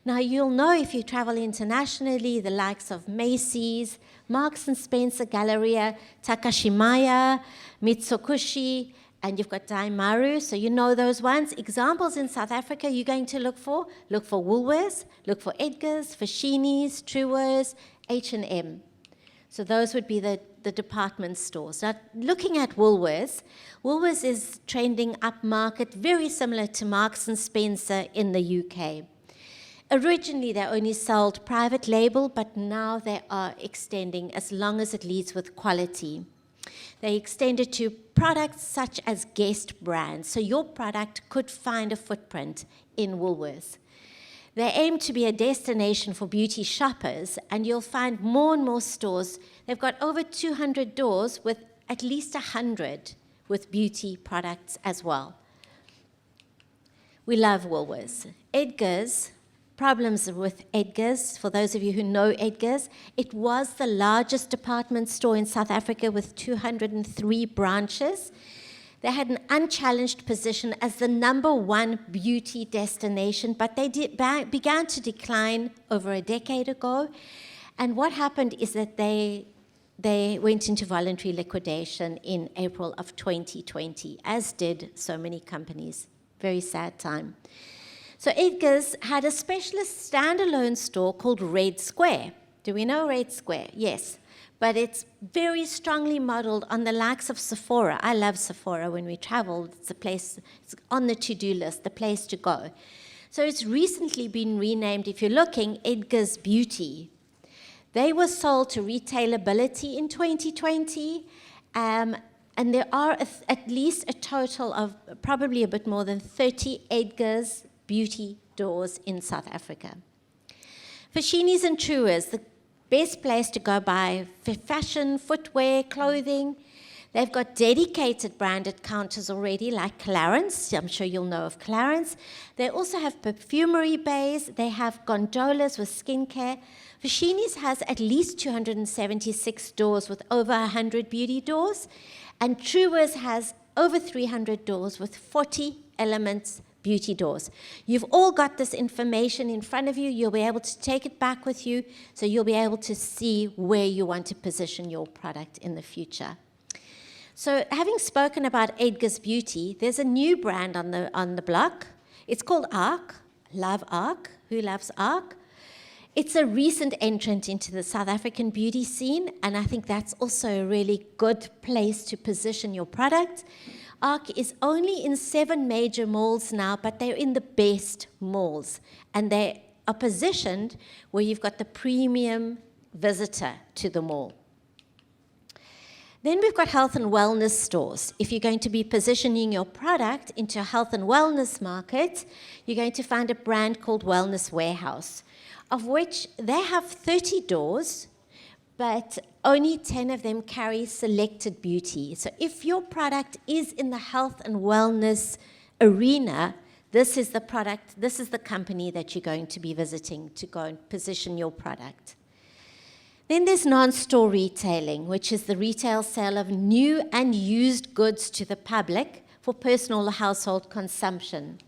Now, you'll know if you travel internationally, the likes of Macy's, Marks & Spencer, Galleria, Takashimaya, Mitsukushi, and you've got Daimaru, so you know those ones. Examples in South Africa you're going to look for Woolworths, look for Edgar's, Foschini's, Truworths, H&M. So those would be the department stores. Now, looking at Woolworths, Woolworths is trending upmarket, very similar to Marks & Spencer in the UK. Originally, they only sold private label, but now they are extending as long as it leads with quality. They extended to products such as guest brands, so your product could find a footprint in Woolworths. They aim to be a destination for beauty shoppers, and you'll find more and more stores. They've got over 200 doors with at least 100 with beauty products as well. We love Woolworths. Edgar's, problems with Edgar's, for those of you who know Edgar's, it was the largest department store in South Africa with 203 branches. They had an unchallenged position as the #1 beauty destination, but they began to decline over a decade ago. And what happened is that they went into voluntary liquidation in April of 2020, as did so many companies. Very sad time. So Edgar's had a specialist standalone store called Red Square. Do we know Red Square? Yes. But it's very strongly modeled on the likes of Sephora. I love Sephora when we travel. It's a place, it's on the to-do list, the place to go. So it's recently been renamed, if you're looking, Edgar's Beauty. They were sold to Retailability in 2020, and there are at least a total of probably a bit more than 30 Edgar's Beauty doors in South Africa. Foschini's and Truworths, the best place to go buy fashion, footwear, clothing. They've got dedicated branded counters already, like Clarins. I'm sure you'll know of Clarins. They also have perfumery bays. They have gondolas with skincare. Foschini's has at least 276 doors with over 100 beauty doors. And Truworths has over 300 doors with 40 Elements beauty doors. You've all got this information in front of you. You'll be able to take it back with you, so you'll be able to see where you want to position your product in the future. So having spoken about Edgar's Beauty, there's a new brand on the block. It's called ARC. Love ARC. Who loves ARC? It's a recent entrant into the South African beauty scene, and I think that's also a really good place to position your product. ARC is only in 7 major malls now, but they're in the best malls. And they are positioned where you've got the premium visitor to the mall. Then we've got health and wellness stores. If you're going to be positioning your product into a health and wellness market, you're going to find a brand called Wellness Warehouse, of which they have 30 doors, but only 10 of them carry selected beauty. So if your product is in the health and wellness arena, this is the product, this is the company that you're going to be visiting to go and position your product. Then there's non-store retailing, which is the retail sale of new and used goods to the public for personal or household consumption.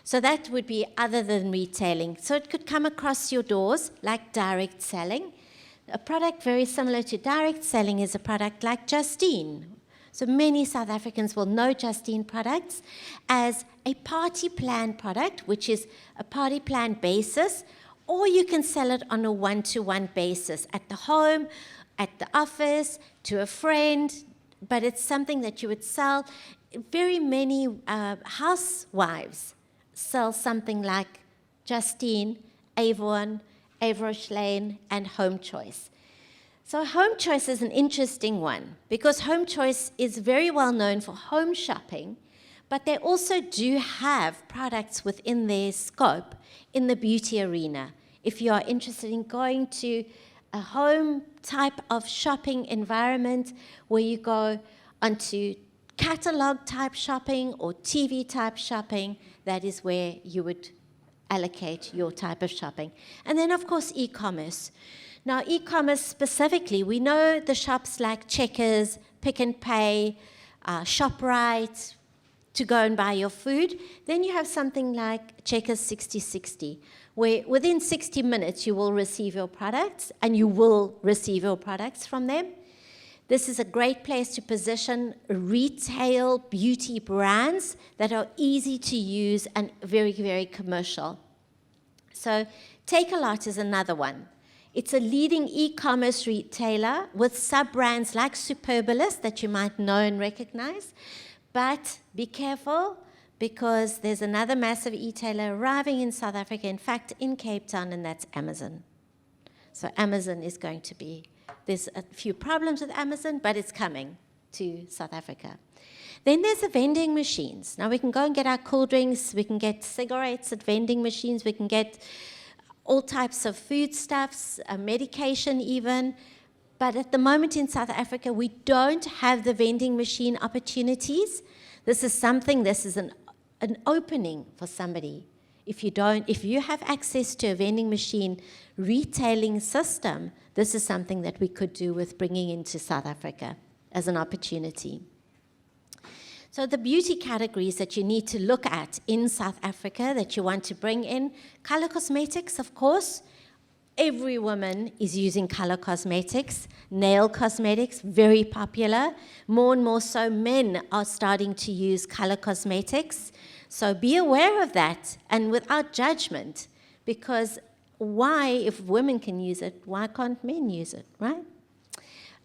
So that would be other than retailing. So it could come across your doors like direct selling. A product very similar to direct selling is a product like Justine. So many South Africans will know Justine products as a party plan product, which is a party plan basis, or you can sell it on a one-to-one basis at the home, at the office, to a friend, but it's something that you would sell. Very many housewives sell something like Justine, Avon, Avrochlane, and Home Choice. So Home Choice is an interesting one because Home Choice is very well known for home shopping, but they also do have products within their scope in the beauty arena. If you are interested in going to a home type of shopping environment where you go onto catalog type shopping or TV type shopping, that is where you would allocate your type of shopping. And then, of course, e-commerce. Now, e-commerce specifically, we know the shops like Checkers, Pick n Pay, ShopRite, to go and buy your food. Then you have something like Checkers 6060, where within 60 minutes you will receive your products, and you will receive your products from them. This is a great place to position retail beauty brands that are easy to use and very, very commercial. So Takealot is another one. It's a leading e-commerce retailer with sub-brands like Superbalist that you might know and recognize. But be careful, because there's another massive e-tailer arriving in South Africa, in fact, in Cape Town, and that's Amazon. So Amazon is going to be, there's a few problems with Amazon, but it's coming to South Africa. Then there's the vending machines. Now we can go and get our cool drinks, we can get cigarettes at vending machines, we can get all types of foodstuffs, medication even. But at the moment in South Africa, we don't have the vending machine opportunities. This is an opening for somebody. If you have access to a vending machine retailing system, this is something that we could do with bringing into South Africa as an opportunity. So the beauty categories that you need to look at in South Africa that you want to bring in, color cosmetics, of course. Every woman is using color cosmetics. Nail cosmetics, very popular. More and more so, men are starting to use color cosmetics. So be aware of that and without judgment, because why, if women can use it, why can't men use it, right?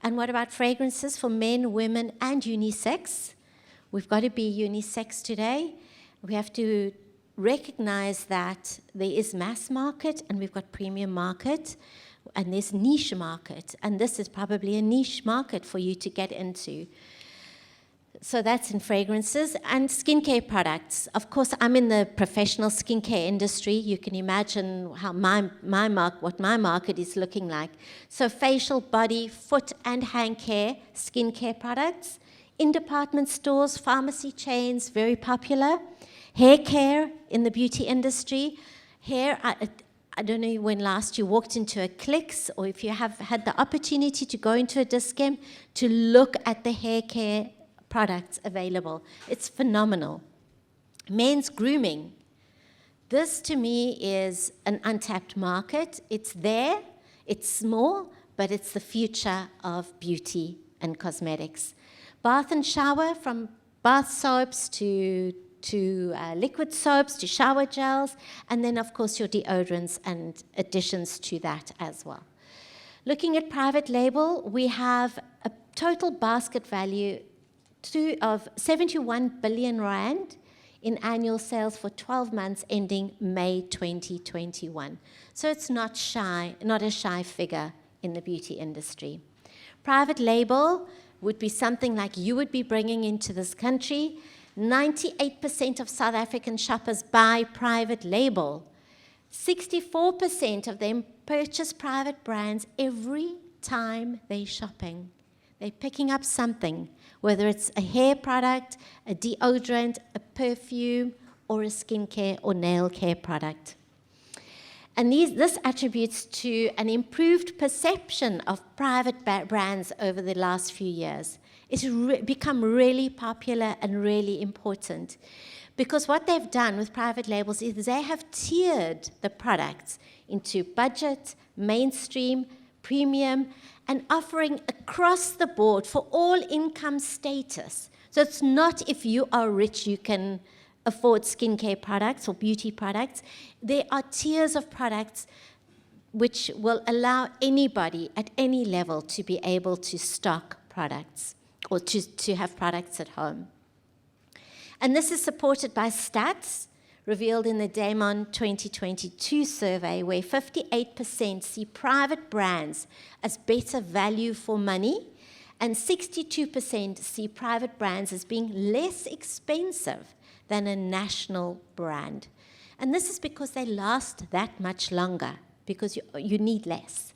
And what about fragrances for men, women, and unisex? We've got to be unisex today. We have to recognize that there is mass market and we've got premium market and there's niche market, and this is probably a niche market for you to get into. So that's in fragrances. And skincare products. Of course, I'm in the professional skincare industry. You can imagine how what my market is looking like. So facial, body, foot and hand care, skincare products. In department stores, pharmacy chains, very popular. Hair care in the beauty industry. Hair, I don't know when last you walked into a Clicks, or if you have had the opportunity to go into a Dis-Chem to look at the hair care products available. It's phenomenal. Men's grooming. This to me is an untapped market. It's there, it's small, but it's the future of beauty and cosmetics. Bath and shower, from bath soaps to liquid soaps, to shower gels, and then, of course, your deodorants and additions to that as well. Looking at private label, we have a total basket value of 71 billion rand in annual sales for 12 months ending May 2021. So it's not a shy figure in the beauty industry. Private label would be something like you would be bringing into this country. 98% of South African shoppers buy private label. 64% of them purchase private brands every time they're shopping. They're picking up something, whether it's a hair product, a deodorant, a perfume, or a skincare or nail care product. And this attributes to an improved perception of private brands over the last few years. It's become really popular and really important, because what they've done with private labels is they have tiered the products into budget, mainstream, premium, and offering across the board for all income status. So it's not if you are rich, you can afford skincare products or beauty products. There are tiers of products which will allow anybody at any level to be able to stock products or to have products at home. And this is supported by stats revealed in the Damon 2022 survey, where 58% see private brands as better value for money, and 62% see private brands as being less expensive than a national brand. And this is because they last that much longer, because you need less.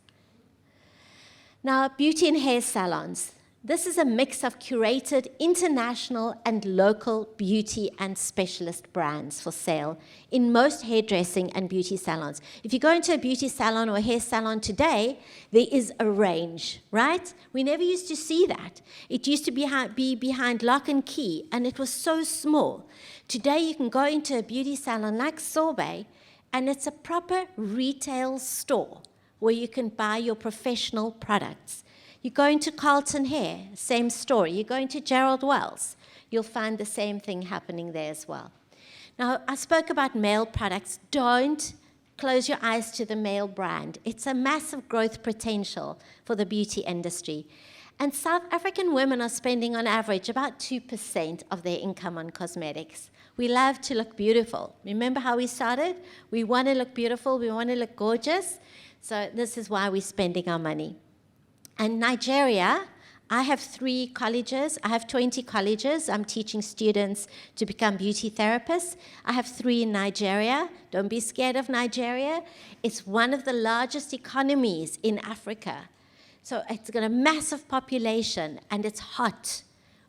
Now, beauty and hair salons. This is a mix of curated international and local beauty and specialist brands for sale in most hairdressing and beauty salons. If you go into a beauty salon or a hair salon today, there is a range, right? We never used to see that. It used to be behind lock and key, and it was so small. Today, you can go into a beauty salon like Sorbet, and it's a proper retail store where you can buy your professional products. You go into Carlton Hair, same story. You go into Gerald Wells, you'll find the same thing happening there as well. Now, I spoke about male products. Don't close your eyes to the male brand. It's a massive growth potential for the beauty industry. And South African women are spending on average about 2% of their income on cosmetics. We love to look beautiful. Remember how we started? We want to look beautiful, we want to look gorgeous. So this is why we're spending our money. And Nigeria, I have 3 colleges. I have 20 colleges. I'm teaching students to become beauty therapists. I have 3 in Nigeria. Don't be scared of Nigeria. It's one of the largest economies in Africa. So it's got a massive population, and it's hot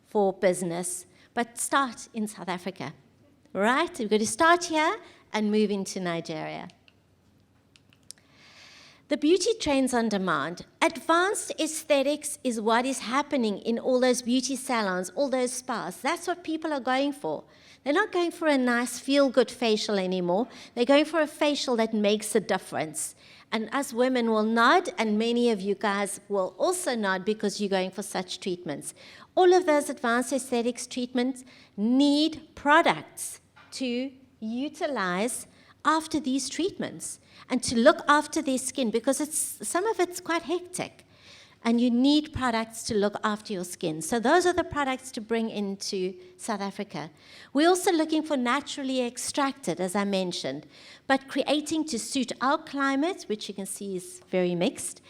for business. But start in South Africa, right? We're going to start here and move into Nigeria. The beauty trends on demand. Advanced aesthetics is what is happening in all those beauty salons, all those spas. That's what people are going for. They're not going for a nice feel-good facial anymore. They're going for a facial that makes a difference. And us women will nod, and many of you guys will also nod because you're going for such treatments. All of those advanced aesthetics treatments need products to utilize after these treatments and to look after their skin, because some of it's quite hectic, and you need products to look after your skin. So those are the products to bring into South Africa. We're also looking for naturally extracted, as I mentioned, but creating to suit our climate, which you can see is very mixed,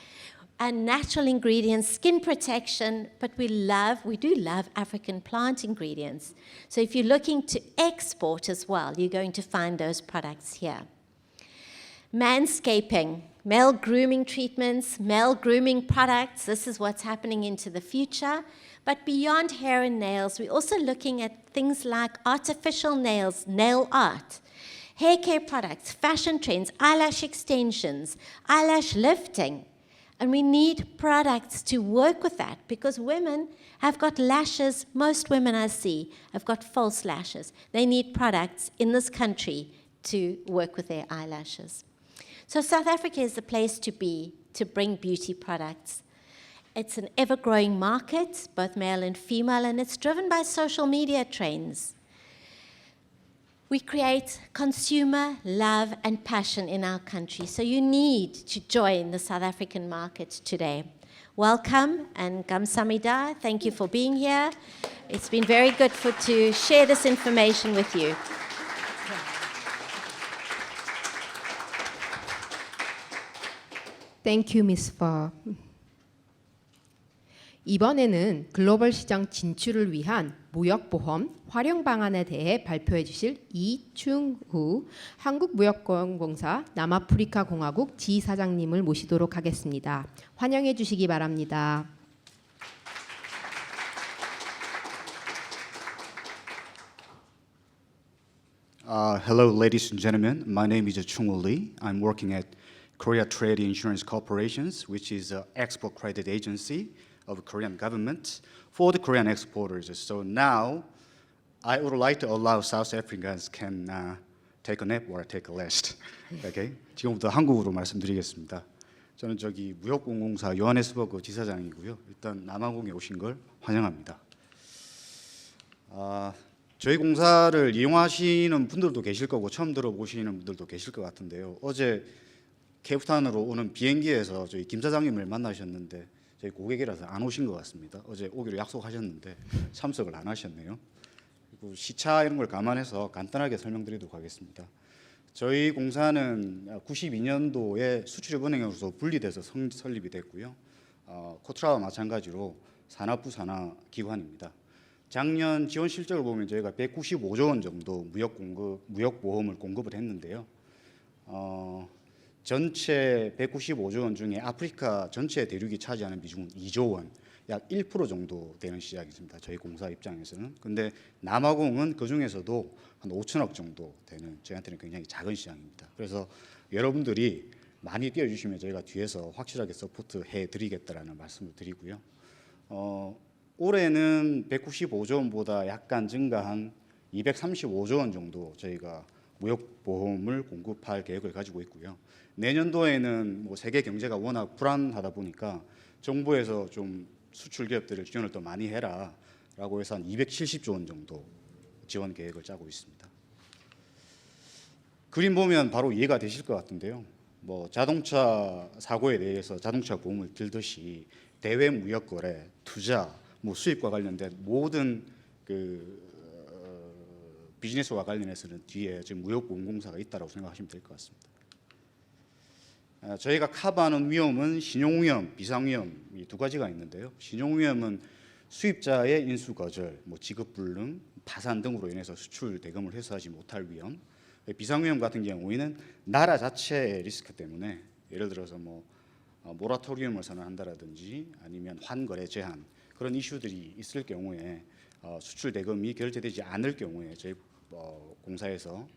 and natural ingredients, skin protection, but we do love African plant ingredients. So if you're looking to export as well, you're going to find those products here. Manscaping, male grooming treatments, male grooming products. This is what's happening into the future. But beyond hair and nails, we're also looking at things like artificial nails, nail art, hair care products, fashion trends, eyelash extensions, eyelash lifting. And we need products to work with that, because women have got lashes. Most women I see have got false lashes. They need products in this country to work with their eyelashes. So South Africa is the place to be to bring beauty products. It's an ever-growing market, both male and female, and it's driven by social media trends. We create consumer love and passion in our country, so you need to join the South African market today. Welcome, and Kamsamida, thank you for being here. It's been very good to share this information with you. Thank you, Ms. Fa. 이번에는 글로벌 시장 진출을 위한 무역보험 활용 방안에 대해 발표해 주실 이충후 한국무역보험공사 남아프리카공화국 지사장님을 모시도록 하겠습니다. 환영해 주시기 바랍니다. Hello, ladies and gentlemen. My name is Chung-woo Lee. I'm working at Korea Trade Insurance Corporations, which is an export credit agency of the Korean government for the Korean exporters. So now, I would like to allow South Africans can take a nap or take a rest. Okay? 지금부터 한국어로 말씀드리겠습니다. 저는 저기 무역공공사 요하네스버그 지사장이고요. 일단 남아공에 오신 걸 환영합니다. 저희 공사를 이용하시는 분들도 계실 거고 처음 들어보시는 분들도 계실 것 같은데요. 어제 케이프타운으로 오는 비행기에서 저희 김 사장님을 만나셨는데 저희 고객이라서 안 오신 것 같습니다. 어제 오기로 약속하셨는데 참석을 안 하셨네요. 그리고 시차 이런 걸 감안해서 간단하게 설명드리도록 하겠습니다. 저희 공사는 92년도에 수출입은행으로서 분리돼서 설립이 됐고요. 코트라와 마찬가지로 산업부 산하 기관입니다. 작년 지원 실적을 보면 저희가 195조 원 정도 무역 보험을 공급을 했는데요. 전체 195조 원 중에 아프리카 전체 대륙이 차지하는 비중은 2조 원, 약 1% 정도 되는 시장입니다. 저희 공사 입장에서는. 근데 남아공은 그 중에서도 한 5천억 정도 되는 저희한테는 굉장히 작은 시장입니다. 그래서 여러분들이 많이 뛰어주시면 저희가 뒤에서 확실하게 서포트해 드리겠다라는 말씀을 드리고요. 올해는 195조 원보다 약간 증가한 235조 원 정도 저희가 무역보험을 공급할 계획을 가지고 있고요. 내년도에는 뭐 세계 경제가 워낙 불안하다 보니까 정부에서 좀 수출 기업들을 지원을 더 많이 해라라고 해서 한 270조 원 정도 지원 계획을 짜고 있습니다. 그림 보면 바로 이해가 되실 것 같은데요. 뭐 자동차 사고에 대해서 자동차 보험을 들듯이 대외 무역 거래, 투자, 뭐 수입과 관련된 모든 비즈니스와 관련해서는 뒤에 지금 무역보험공사가 있다라고 생각하시면 될 것 같습니다. 저희가 커버하는 위험은 신용위험, 비상위험 이 두 가지가 있는데요. 신용위험은 수입자의 인수 거절, 뭐 지급 불능, 파산 등으로 인해서 수출 대금을 회수하지 못할 위험. 비상위험 같은 경우에는 나라 자체의 리스크 때문에 예를 들어서 뭐 모라토리움을 선언한다라든지 아니면 환거래 제한 그런 이슈들이 있을 경우에 수출 대금이 결제되지 않을 경우에 저희 공사에서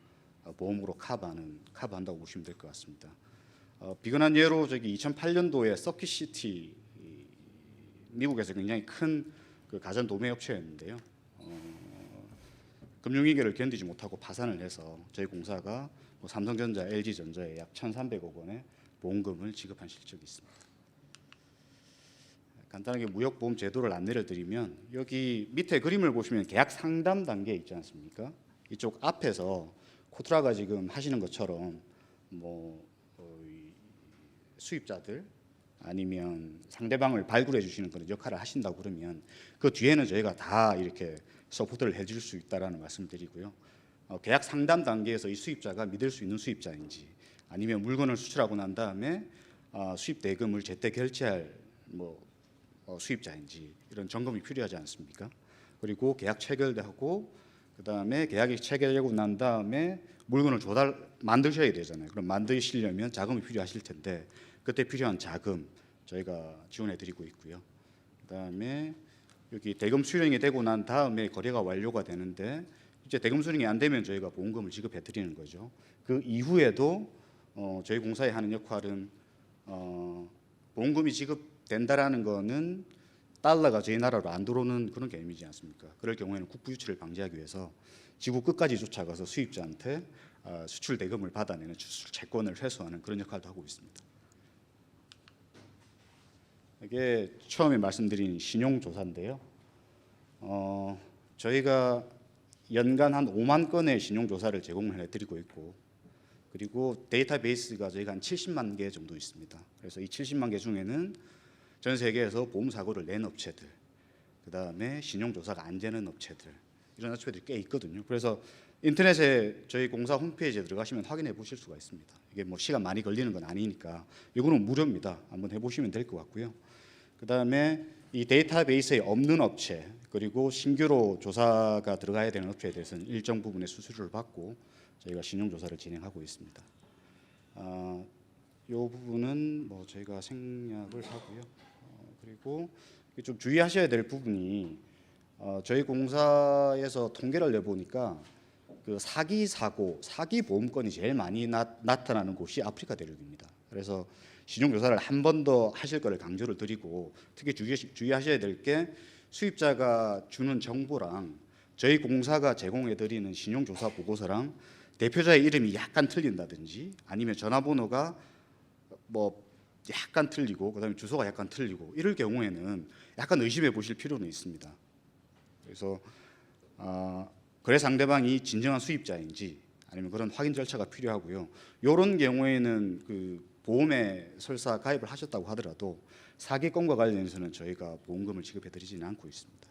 보험으로 커버한다고 보시면 될 것 같습니다. 비근한 예로 저기 2008년도에 서킷시티 미국에서 굉장히 큰 그 가전 도매 업체였는데요. 금융위기를 견디지 못하고 파산을 해서 저희 공사가 뭐 삼성전자, LG전자에 약 1,300억 원의 보험금을 지급한 실적이 있습니다. 간단하게 무역보험 제도를 안내를 드리면 여기 밑에 그림을 보시면 계약 상담 단계 있지 않습니까? 이쪽 앞에서 코트라가 지금 하시는 것처럼 뭐 수입자들 아니면 상대방을 발굴해 주시는 그런 역할을 하신다고 그러면 그 뒤에는 저희가 다 이렇게 서포트를 해줄 수 있다라는 말씀을 드리고요. 계약 상담 단계에서 이 수입자가 믿을 수 있는 수입자인지 아니면 물건을 수출하고 난 다음에 수입 대금을 제때 결제할 수입자인지 이런 점검이 필요하지 않습니까? 그리고 계약 체결하고 그다음에 계약이 체결되고 난 다음에 물건을 만드셔야 되잖아요. 그럼 만드시려면 자금이 필요하실 텐데 그때 필요한 자금 저희가 지원해 드리고 있고요. 그다음에 여기 대금 수령이 되고 난 다음에 거래가 완료가 되는데 이제 대금 수령이 안 되면 저희가 보험금을 지급해 드리는 거죠. 그 이후에도 저희 공사에 하는 역할은 보험금이 지급된다라는 거는 달러가 저희 나라로 안 들어오는 그런 개념이지 않습니까? 그럴 경우에는 국부 유출을 방지하기 위해서 지구 끝까지 쫓아가서 수입자한테 수출 대금을 받아내는 수출 채권을 회수하는 그런 역할도 하고 있습니다. 이게 처음에 말씀드린 신용조사인데요. 저희가 연간 한 5만 건의 신용조사를 제공을 해드리고 있고 그리고 데이터베이스가 저희가 한 70만 개 정도 있습니다. 그래서 이 70만 개 중에는 전 세계에서 보험사고를 낸 업체들, 그다음에 신용조사가 안 되는 업체들 이런 업체들이 꽤 있거든요. 그래서 인터넷에 저희 공사 홈페이지에 들어가시면 확인해 보실 수가 있습니다. 이게 뭐 시간 많이 걸리는 건 아니니까 이거는 무료입니다. 한번 해보시면 될 것 같고요. 그다음에 이 데이터베이스에 없는 업체 그리고 신규로 조사가 들어가야 되는 업체에 대해서는 일정 부분의 수수료를 받고 저희가 신용조사를 진행하고 있습니다. 이 부분은 뭐 저희가 생략을 하고요. 그리고 좀 주의하셔야 될 부분이 저희 공사에서 통계를 내보니까 그 사기 사고, 사기 보험건이 제일 많이 나타나는 곳이 아프리카 대륙입니다. 그래서 신용조사를 한 번 더 하실 거를 강조를 드리고 특히 주의하셔야 될 게 수입자가 주는 정보랑 저희 공사가 제공해드리는 신용조사 보고서랑 대표자의 이름이 약간 틀린다든지 아니면 전화번호가 뭐 약간 틀리고 그다음에 주소가 약간 틀리고 이럴 경우에는 약간 의심해 보실 필요는 있습니다. 그래서 거래 상대방이 진정한 수입자인지 아니면 그런 확인 절차가 필요하고요. 이런 경우에는 그 보험에 설사 가입을 하셨다고 하더라도 사기건과 관련해서는 저희가 보험금을 지급해드리지는 않고 있습니다.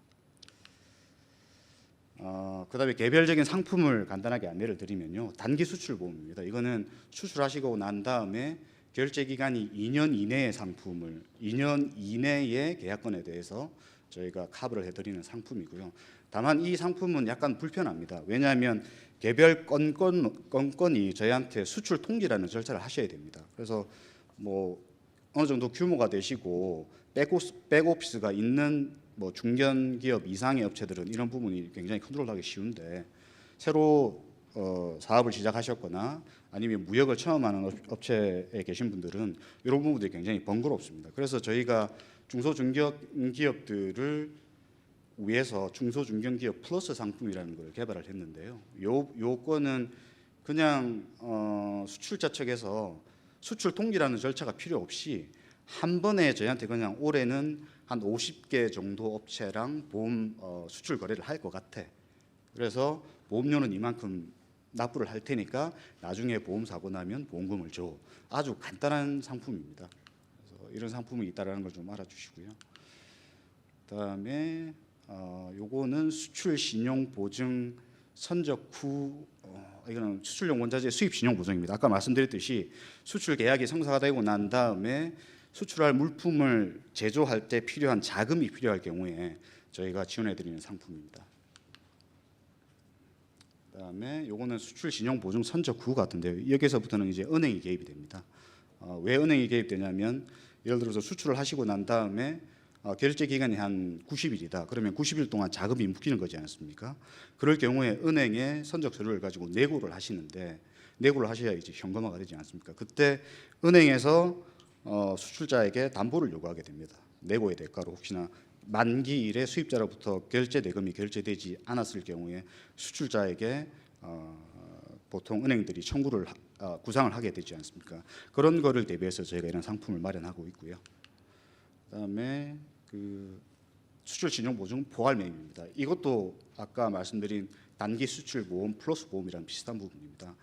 그다음에 개별적인 상품을 간단하게 안내를 드리면요. 단기 수출 보험입니다. 이거는 수출하시고 난 다음에 결제 기간이 2년 이내의 상품을 2년 이내의 계약건에 대해서 저희가 커버를 해드리는 상품이고요. 다만 이 상품은 약간 불편합니다. 왜냐하면 개별 건건이 저희한테 수출 통지라는 절차를 하셔야 됩니다. 그래서 뭐 어느 정도 규모가 되시고 백오피스가 있는 뭐 중견기업 이상의 업체들은 이런 부분이 굉장히 컨트롤하기 쉬운데 새로 사업을 시작하셨거나 아니면 무역을 처음 하는 업체에 계신 분들은 이런 부분들이 굉장히 번거롭습니다. 그래서 저희가 중소중견기업들을 위해서 중소중견기업 플러스 상품이라는 걸 개발을 했는데요. 요거는 그냥 수출자 측에서 수출 통지라는 절차가 필요 없이 한 번에 저희한테 그냥 올해는 한 50개 정도 업체랑 보험 수출 거래를 할 것 같아. 그래서 보험료는 이만큼 납부를 할 테니까 나중에 보험 사고 나면 보험금을 줘. 아주 간단한 상품입니다. 그래서 이런 상품이 있다라는 걸 좀 알아주시고요. 그다음에 요거는 수출 신용 보증 선적 후 이거는 수출용 원자재 수입 신용 보증입니다. 아까 말씀드렸듯이 수출 계약이 성사가 되고 난 다음에 수출할 물품을 제조할 때 필요한 자금이 필요할 경우에 저희가 지원해 드리는 상품입니다. 그다음에 요거는 수출 신용 보증 선적 후 같은데요. 여기서부터는 이제 은행이 개입이 됩니다. 왜 은행이 개입되냐면 예를 들어서 수출을 하시고 난 다음에 결제 기간이 한 90일이다. 그러면 90일 동안 자금이 묶이는 거지 않습니까? 그럴 경우에 은행에 선적 서류를 가지고 내고를 하시는데 내고를 하셔야 이제 현금화가 되지 않습니까? 그때 은행에서 수출자에게 담보를 요구하게 됩니다. 내고의 대가로 혹시나 만기일에 수입자로부터 결제 대금이 결제되지 않았을 경우에 수출자에게 보통 은행들이 청구를 구상을 하게 되지 않습니까? 그런 거를 대비해서 저희가 이런 상품을 마련하고 있고요. 그다음에 그 수출 신용 보증 포괄 매입입니다. 이것도 아까 말씀드린 단기 수출 보험 플러스 보험이랑 비슷한 부분입니다.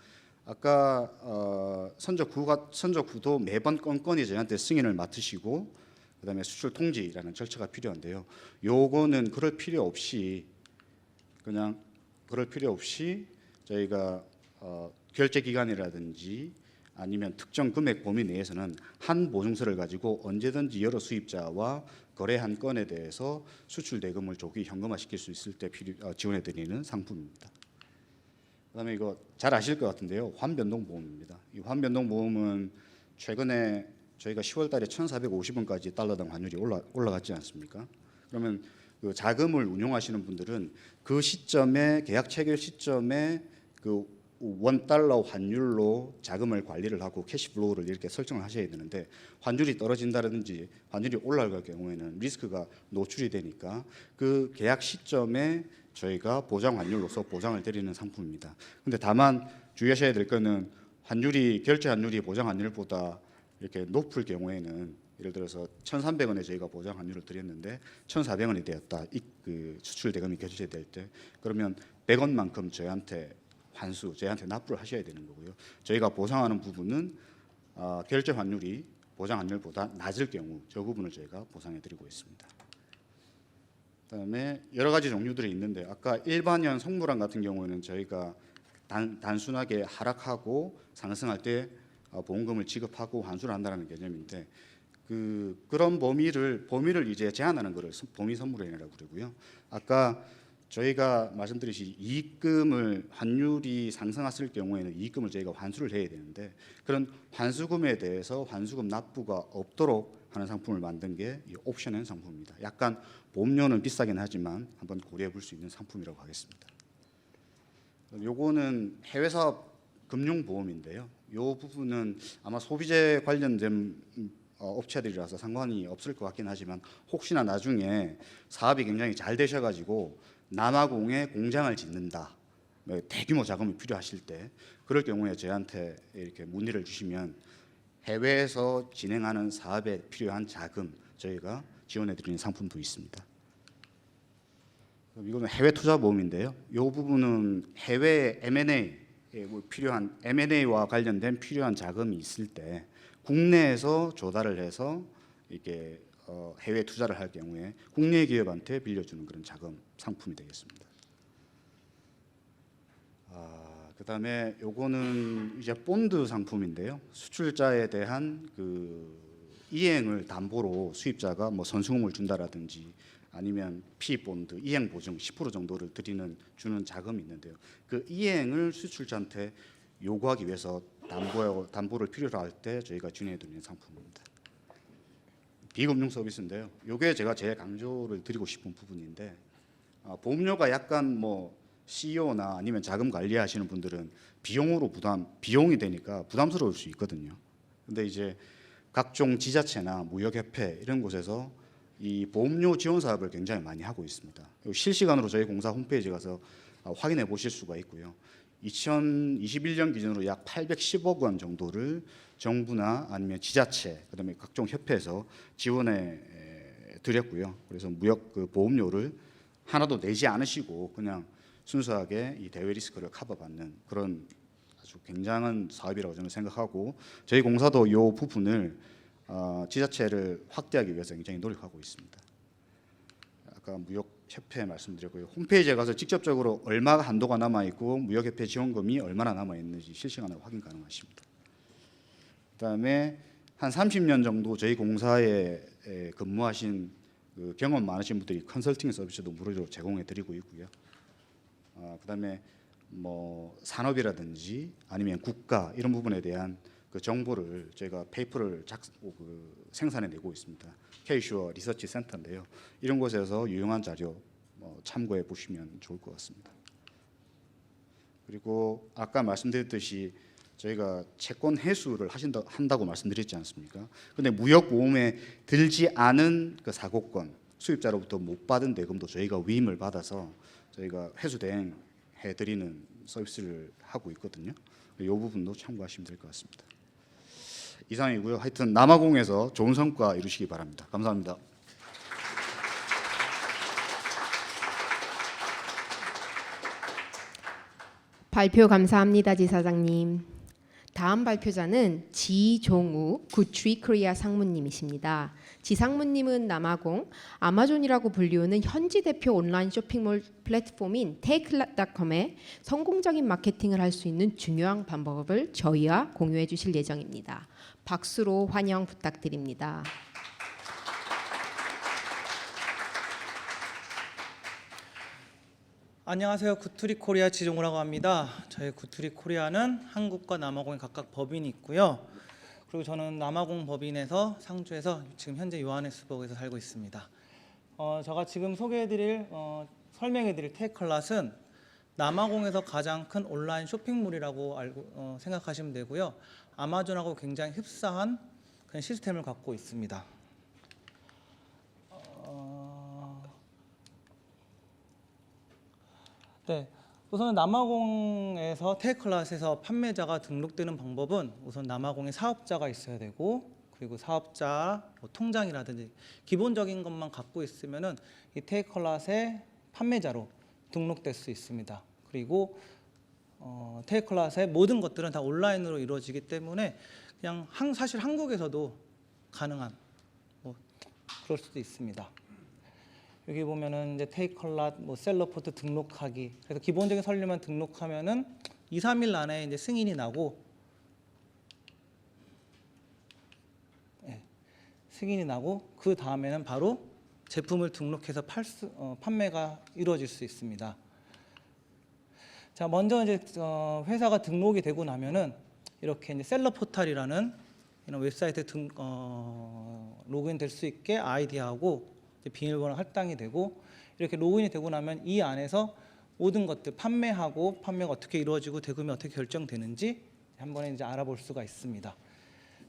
아까 선적 후도 매번 건건이 저희한테 승인을 맡으시고 그다음에 수출 통지라는 절차가 필요한데요. 요거는 그럴 필요 없이 저희가 결제 기간이라든지 아니면 특정 금액 범위 내에서는 한 보증서를 가지고 언제든지 여러 수입자와 거래한 건에 대해서 수출 대금을 조기 현금화시킬 수 있을 때 지원해 드리는 상품입니다. 그다음에 이거 잘 아실 것 같은데요. 환변동 보험입니다. 이 환변동 보험은 최근에 저희가 10월 달에 1,450원까지 달러당 환율이 올라갔지 않습니까? 그러면 그 자금을 운용하시는 분들은 그 시점에 계약 체결 시점에 그 $1 환율로 자금을 관리를 하고 캐시플로우를 이렇게 설정을 하셔야 되는데 환율이 떨어진다든지 환율이 올라갈 경우에는 리스크가 노출이 되니까 그 계약 시점에 저희가 보장 환율로서 보장을 드리는 상품입니다. 근데 다만 주의하셔야 될 거는 결제 환율이 보장 환율보다 이렇게 높을 경우에는 예를 들어서 1,300원에 저희가 보장 환율을 드렸는데 1,400원이 되었다. 그 수출 대금이 결제될 때 그러면 100원만큼 저희한테 납부를 하셔야 되는 거고요. 저희가 보상하는 부분은 결제 환율이 보장 환율보다 낮을 경우 저 부분을 저희가 보상해드리고 있습니다. 그다음에 여러 가지 종류들이 있는데 아까 일반형 성물환 같은 경우에는 저희가 단순하게 하락하고 상승할 때 보험금을 지급하고 환수를 한다는 개념인데 그런 범위를 이제 제한하는 것을 범위 선물이라고 그러고요. 아까 저희가 말씀드렸듯이 이익금을 환율이 상승했을 경우에는 이익금을 저희가 환수를 해야 되는데 그런 환수금에 대해서 환수금 납부가 없도록 하는 상품을 만든 게 이 옵션형 상품입니다. 약간 보험료는 비싸긴 하지만 한번 고려해 볼 수 있는 상품이라고 하겠습니다. 요거는 해외 사업 금융보험인데요. 요 부분은 아마 소비재 관련된 업체들이라서 상관이 없을 것 같긴 하지만 혹시나 나중에 사업이 굉장히 잘 되셔가지고 남아공에 공장을 짓는다, 대규모 자금이 필요하실 때 그럴 경우에 저희한테 이렇게 문의를 주시면 해외에서 진행하는 사업에 필요한 자금 저희가 지원해드리는 상품도 있습니다. 이거는 해외 투자 보험인데요. 이 부분은 해외 M&A 필요한 M&A와 관련된 필요한 자금이 있을 때 국내에서 조달을 해서 이게 해외 투자를 할 경우에 국내 기업한테 빌려주는 그런 자금 상품이 되겠습니다. 그다음에 요거는 이제 본드 상품인데요. 수출자에 대한 그 이행을 담보로 수입자가 뭐 선수금을 준다라든지 아니면 피본드 이행 보증 10% 정도를 주는 자금이 있는데요. 그 이행을 수출자한테 요구하기 위해서 담보를 필요로 할 때 저희가 준비해드리는 상품입니다. 비금융 서비스인데요. 요게 제가 제일 강조를 드리고 싶은 부분인데 보험료가 약간 뭐 CEO나 아니면 자금 관리하시는 분들은 비용이 되니까 부담스러울 수 있거든요. 근데 이제 각종 지자체나 무역협회 이런 곳에서 이 보험료 지원 사업을 굉장히 많이 하고 있습니다. 실시간으로 저희 공사 홈페이지에 가서 확인해 보실 수가 있고요. 2021년 기준으로 약 810억 원 정도를 정부나 아니면 지자체, 그다음에 각종 협회에서 지원해 드렸고요. 그래서 무역 그 보험료를 하나도 내지 않으시고 그냥 순수하게 이 대외 리스크를 커버받는 그런 아주 굉장한 사업이라고 저는 생각하고 저희 공사도 이 부분을 지자체를 확대하기 위해서 굉장히 노력하고 있습니다. 아까 무역협회 말씀드렸고요. 홈페이지에 가서 직접적으로 얼마가 한도가 남아 있고 무역협회 지원금이 얼마나 남아 있는지 실시간으로 확인 가능하십니다. 그다음에 한 30년 정도 저희 공사에 근무하신 그 경험 많으신 분들이 컨설팅 서비스도 무료로 제공해 드리고 있고요. 그다음에 뭐 산업이라든지 아니면 국가 이런 부분에 대한 그 정보를 저희가 페이퍼를 생산해 내고 있습니다. K-슈어 리서치 센터인데요. 이런 곳에서 유용한 자료 참고해 보시면 좋을 것 같습니다. 그리고 아까 말씀드렸듯이 저희가 채권 회수를 한다고 말씀드렸지 않습니까? 근데 무역 보험에 들지 않은 그 사고권 수입자로부터 못 받은 대금도 저희가 위임을 받아서 저희가 회수 대행해 드리는 서비스를 하고 있거든요. 이 부분도 참고하시면 될 것 같습니다. 이상이고요. 하여튼 남아공에서 좋은 성과 이루시기 바랍니다. 감사합니다. 발표 감사합니다, 지사장님. 다음 발표자는 지종우 굿트리 코리아 상무님이십니다. 지상무님은 남아공 아마존이라고 불리우는 현지 대표 온라인 쇼핑몰 플랫폼인 테이크닷컴에 성공적인 마케팅을 할 수 있는 중요한 방법을 저희와 공유해 주실 예정입니다. 박수로 환영 부탁드립니다. 안녕하세요. 굿트리 코리아 지종우라고 합니다. 저희 굿트리 코리아는 한국과 남아공에 각각 법인이 있고요. 그리고 저는 남아공 법인에서 상주에서 지금 현재 요하네스버그에서 살고 있습니다. 제가 지금 소개해드릴 설명해드릴 테이클랏은 남아공에서 가장 큰 온라인 쇼핑몰이라고 생각하시면 되고요. 아마존하고 굉장히 흡사한 그런 시스템을 갖고 있습니다. 네, 우선 남아공에서 테이클랏에서 판매자가 등록되는 방법은 우선 남아공에 사업자가 있어야 되고 그리고 사업자 통장이라든지 기본적인 것만 갖고 있으면은 이 테이클랏의 판매자로 등록될 수 있습니다. 그리고 테이클랏의 모든 것들은 다 온라인으로 이루어지기 때문에 그냥 사실 한국에서도 가능한 그럴 수도 있습니다. 여기 보면은 이제 테이클랏, 셀러포트 등록하기. 그래서 기본적인 서류만 등록하면은 2, 3일 안에 이제 승인이 나고, 승인이 나고 그 다음에는 바로 제품을 등록해서 판매가 이루어질 수 있습니다. 자, 먼저 이제 회사가 등록이 되고 나면은 이렇게 이제 셀러 포탈이라는 이런 웹사이트에 로그인 될 수 있게 아이디하고 비밀번호 할당이 되고 이렇게 로그인이 되고 나면 이 안에서 모든 것들 판매가 어떻게 이루어지고 대금이 어떻게 결정되는지 한번 이제 알아볼 수가 있습니다.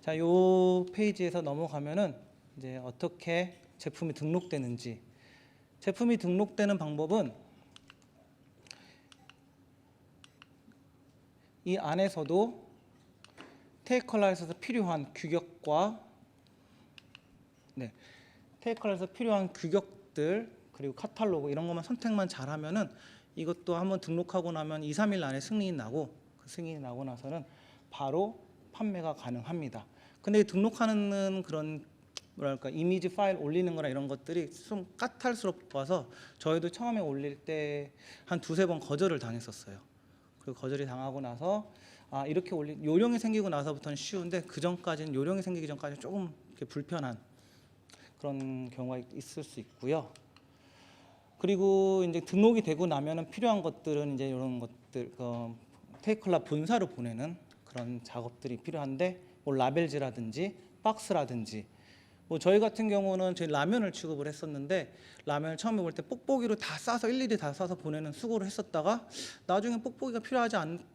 자, 요 페이지에서 넘어가면은 이제 어떻게 제품이 등록되는지 제품이 등록되는 방법은 이 안에서도 테이크컬러에서 필요한 규격과 테이크컬러에서 필요한 규격들 그리고 카탈로그 이런 것만 선택만 잘하면은 이것도 한번 등록하고 나면 2, 3일 안에 승인이 나고 그 승인이 나고 나서는 바로 판매가 가능합니다. 근데 등록하는 그런 뭐랄까 이미지 파일 올리는 거나 이런 것들이 좀 까탈스럽아서 저희도 처음에 올릴 때 한 2-3번 거절을 당했었어요. 그리고 거절이 당하고 나서 이렇게 요령이 생기고 나서부터는 쉬운데 그 전까지는 요령이 생기기 전까지 조금 이렇게 불편한 그런 경우가 있을 수 있고요. 그리고 이제 등록이 되고 나면은 필요한 것들은 이제 이런 것들 테이크컬러 본사로 보내는 그런 작업들이 필요한데 뭐 라벨지라든지 박스라든지 뭐 저희 같은 경우는 저희 라면을 취급을 했었는데 라면을 처음에 볼 때 뽁뽁이로 다 싸서 일일이 다 싸서 보내는 수고를 했었다가 나중에 뽁뽁이가 필요하지 않지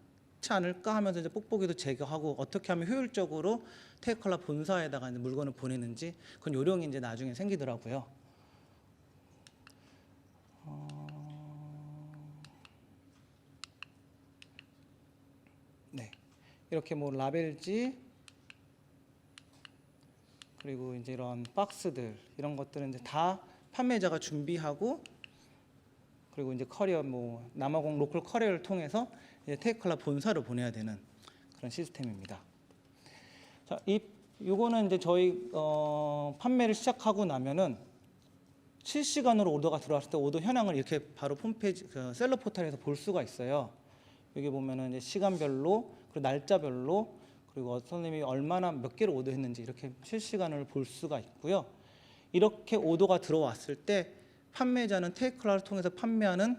않을까 하면서 이제 뽁뽁이도 제거하고 어떻게 하면 효율적으로 테이크컬러 본사에다가 이제 물건을 보내는지 그건 요령이 이제 나중에 생기더라고요. 네, 이렇게 뭐 라벨지 그리고 이제 이런 박스들 이런 것들은 이제 다 판매자가 준비하고 그리고 이제 커리어 뭐 남아공 로컬 커리어를 통해서 이제 테이크컬러 본사로 보내야 되는 그런 시스템입니다. 자, 요거는 이제 저희 판매를 시작하고 나면은 실시간으로 오더가 들어왔을 때 오더 현황을 이렇게 바로 홈페이지 셀러 포털에서 볼 수가 있어요. 여기 보면은 이제 시간별로 그리고 날짜별로 그리고 어떤 손님이 얼마나 몇 개를 오더했는지 이렇게 실시간으로 볼 수가 있고요. 이렇게 오더가 들어왔을 때 판매자는 테이크컬러를 통해서 판매하는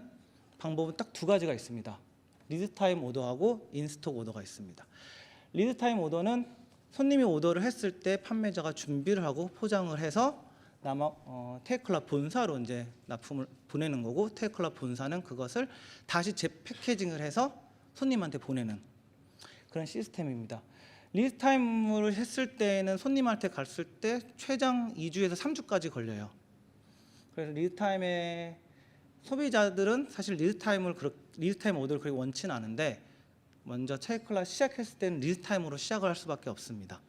방법은 딱 2가지가 있습니다. 리드타임 오더하고 인스톡 오더가 있습니다. 리드타임 오더는 손님이 오더를 했을 때 판매자가 준비를 하고 포장을 해서 테이크컬러 본사로 이제 납품을 보내는 거고 테이크컬러 본사는 그것을 다시 재패키징을 해서 손님한테 보내는 그런 시스템입니다. 리드타임을 했을 때는 손님한테 갔을 때 최장 2주에서 3주까지 걸려요. 그래서 리드타임에 소비자들은 사실 리드타임 오더를 그렇게 원치는 않은데 먼저 테이크컬러 시작했을 때는 리드타임으로 시작을 할 수밖에 없습니다.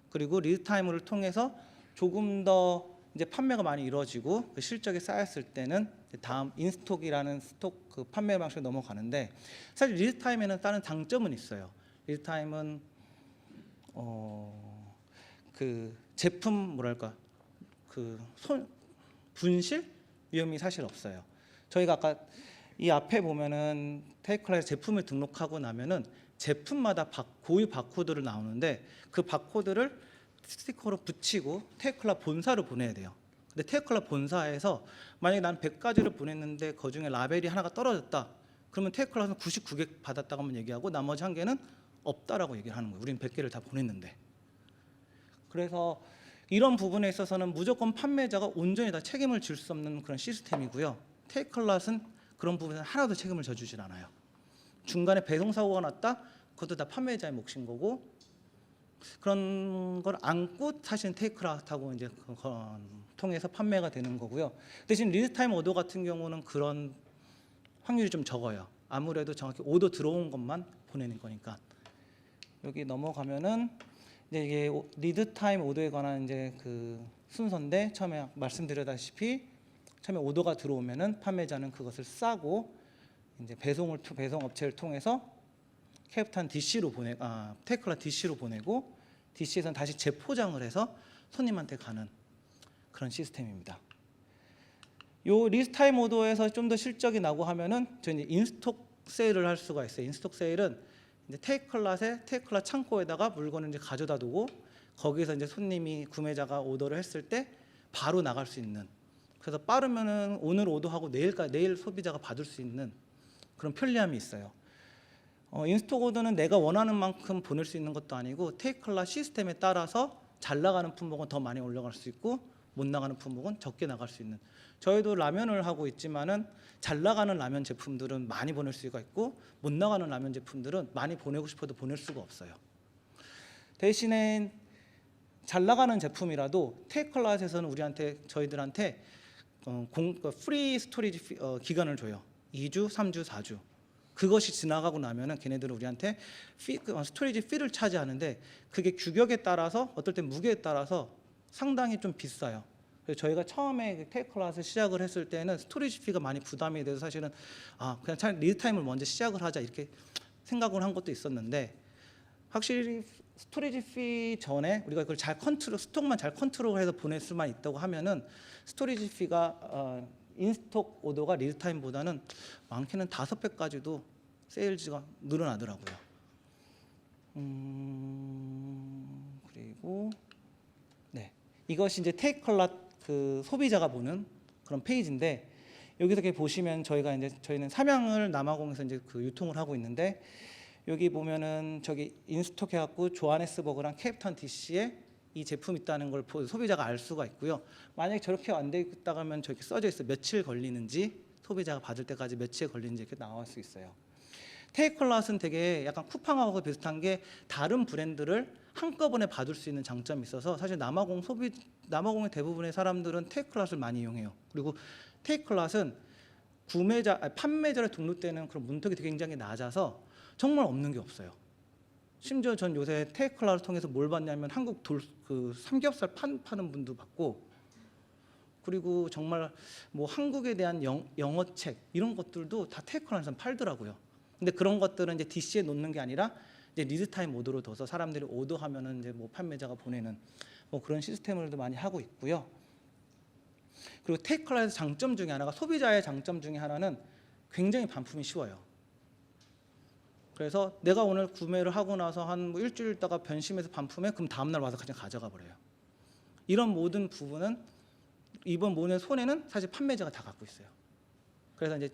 그리고 리드타임을 통해서 조금 더 이제 판매가 많이 이루어지고 그 실적이 쌓였을 때는 다음 인스톡이라는 스톡 그 판매 방식으로 넘어가는데 사실 리드타임에는 다른 장점은 있어요. 리드타임은 그 제품 뭐랄까 그 분실 위험이 사실 없어요. 저희가 아까 이 앞에 보면은 테이크컬러에 제품을 등록하고 나면은 제품마다 고유 바코드를 나오는데 그 바코드를 스티커로 붙이고 테이크컬러 본사로 보내야 돼요. 근데 테이크컬러 본사에서 만약에 난 100가지를 보냈는데 그중에 라벨이 하나가 떨어졌다. 그러면 테이크컬러는 99개 받았다고 한번 얘기하고 나머지 1개는 없다라고 얘기를 하는 거예요. 우리는 100개를 다 보냈는데. 그래서 이런 부분에 있어서는 무조건 판매자가 온전히 다 책임을 질 수 없는 그런 시스템이고요. 테이크컬러는 그런 부분에 하나도 책임을 져주질 않아요. 중간에 배송 사고가 났다. 그것도 다 판매자의 몫인 거고 그런 걸 안고 사실은 테이크아웃하고 이제 통해서 판매가 되는 거고요. 대신 리드타임 오더 같은 경우는 그런 확률이 좀 적어요. 아무래도 정확히 오더 들어온 것만 보내는 거니까. 여기 넘어가면은 이제 이게 리드타임 오더에 관한 이제 그 순서인데 처음에 말씀드렸다시피 처음에 오더가 들어오면은 판매자는 그것을 싸고 이제 배송 업체를 통해서 캡탄 DC로 테이크컬러 DC로 보내고 DC에서는 다시 재포장을 해서 손님한테 가는 그런 시스템입니다. 요 리스타임 오더에서 좀 더 실적이 나고 하면은 저희 이제 인스톡 세일을 할 수가 있어요. 인스톡 세일은 이제 테이크컬러 창고에다가 물건을 이제 가져다 두고 거기서 이제 손님이 구매자가 오더를 했을 때 바로 나갈 수 있는. 그래서 빠르면은 오늘 오더하고 내일 소비자가 받을 수 있는 그런 편리함이 있어요. 인스톡 오더는 내가 원하는 만큼 보낼 수 있는 것도 아니고 테이크컬러 시스템에 따라서 잘 나가는 품목은 더 많이 올라갈 수 있고 못 나가는 품목은 적게 나갈 수 있는. 저희도 라면을 하고 있지만은 잘 나가는 라면 제품들은 많이 보낼 수가 있고 못 나가는 라면 제품들은 많이 보내고 싶어도 보낼 수가 없어요. 대신에 잘 나가는 제품이라도 테이크컬러에서는 저희들한테 프리 스토리지 기간을 줘요. 2주, 3주, 4주. 그것이 지나가고 나면은 걔네들은 우리한테 스토리지 피를 차지하는데 그게 규격에 따라서 어떨 땐 무게에 따라서 상당히 좀 비싸요. 그래서 저희가 처음에 테이크클라스 시작을 했을 때는 스토리지 피가 많이 부담이 돼서 사실은 그냥 차라리 리드타임을 먼저 시작을 하자 이렇게 생각을 한 것도 있었는데 확실히 스토리지 피 전에 우리가 그걸 잘 스톡만 잘 컨트롤해서 보낼 수만 있다고 하면은 스토리지 피가 인스톡 오더가 리드타임보다는 많게는 5배까지도 세일즈가 늘어나더라고요. 그리고 이것이 이제 테이크클라 그 소비자가 보는 그런 페이지인데 여기서 이렇게 보시면 저희는 삼양을 남아공에서 이제 그 유통을 하고 있는데 여기 보면은 저기 인스톡 해갖고 조하네스버그랑 케이프타운 DC에 이 제품 있다는 걸 소비자가 알 수가 있고요. 만약에 저렇게 안 돼 있다가 하면 저렇게 써져 있어요. 며칠 걸리는지 소비자가 받을 때까지 며칠 걸리는지 이렇게 나올 수 있어요. 테이크클라스는 되게 약간 쿠팡하고 비슷한 게 다른 브랜드를 한꺼번에 받을 수 있는 장점이 있어서 사실 남아공의 대부분의 사람들은 테이크클라스를 많이 이용해요. 그리고 테이크클라스는 판매자를 등록되는 그런 문턱이 되게 굉장히 낮아서 정말 없는 게 없어요. 심지어 전 요새 테이크클라스 통해서 뭘 봤냐면 한국 그 삼겹살 파는 분도 봤고 그리고 정말 뭐 한국에 대한 영어책 이런 것들도 다 테이크클라스에서 팔더라고요. 근데 그런 것들은 이제 DC에 놓는 게 아니라 이제 리드타임 모드로 둬서 사람들이 오더하면은 이제 뭐 판매자가 보내는 뭐 그런 시스템을도 많이 하고 있고요. 그리고 테이크클라스의 장점 중에 하나가 소비자의 장점 중에 하나는 굉장히 반품이 쉬워요. 그래서 내가 오늘 구매를 하고 나서 한 뭐 일주일 있다가 변심해서 반품해 그럼 다음 날 와서 그냥 가져가 버려요. 이런 모든 부분은 이번 모든 손해는 사실 판매자가 다 갖고 있어요. 그래서 이제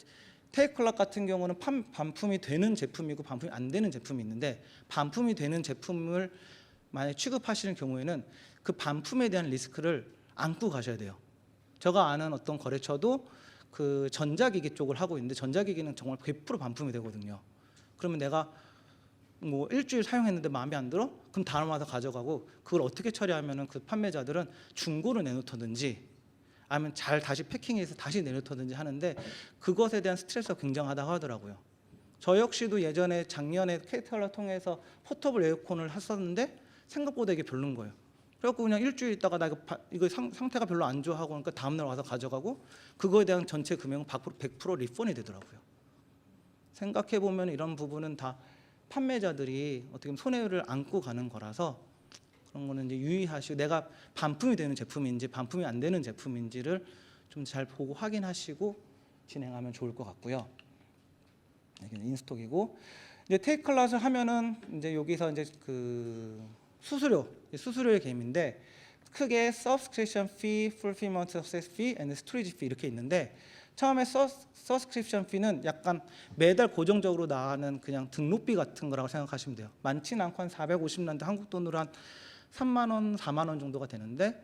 테이크클라스 같은 경우는 반품이 되는 제품이고 반품이 안 되는 제품이 있는데 반품이 되는 제품을 만약 취급하시는 경우에는 그 반품에 대한 리스크를 안고 가셔야 돼요. 제가 아는 어떤 거래처도 그 전자기기 쪽을 하고 있는데 전자기기는 정말 100% 반품이 되거든요. 그러면 내가 뭐 일주일 사용했는데 마음에 안 들어? 그럼 다음 와서 가져가고 그걸 어떻게 처리하면은 그 판매자들은 중고로 내놓던지 아니면 잘 다시 패킹해서 다시 내놓던지 하는데 그것에 대한 스트레스가 굉장하다고 하더라고요. 저 역시도 예전에 작년에 케이탈러 통해서 포터블 에어컨을 했었는데 생각보다 이게 별로인 거예요. 그래갖고 그냥 일주일 있다가 나 이거 상태가 별로 안 좋아 하고 그러니까 다음 날 와서 가져가고 그거에 대한 전체 금액은 100% 리펀이 되더라고요. 생각해 보면 이런 부분은 다 판매자들이 어떻게 보면 손해를 안고 가는 거라서 그런 거는 이제 유의하시고 내가 반품이 되는 제품인지 반품이 안 되는 제품인지를 좀 잘 보고 확인하시고 진행하면 좋을 것 같고요. 여기는 인스톡이고 이제 테이크클라스를 하면은 이제 여기서 이제 그 수수료의 개념인데 크게 subscription fee, fulfillment success fee, and storage fee 이렇게 있는데 처음에 subscription fee는 약간 매달 고정적으로 나가는 그냥 등록비 같은 거라고 생각하시면 돼요. 많지는 않고 한 450란드 한국 돈으로 한 3만 원, 4만 원 정도가 되는데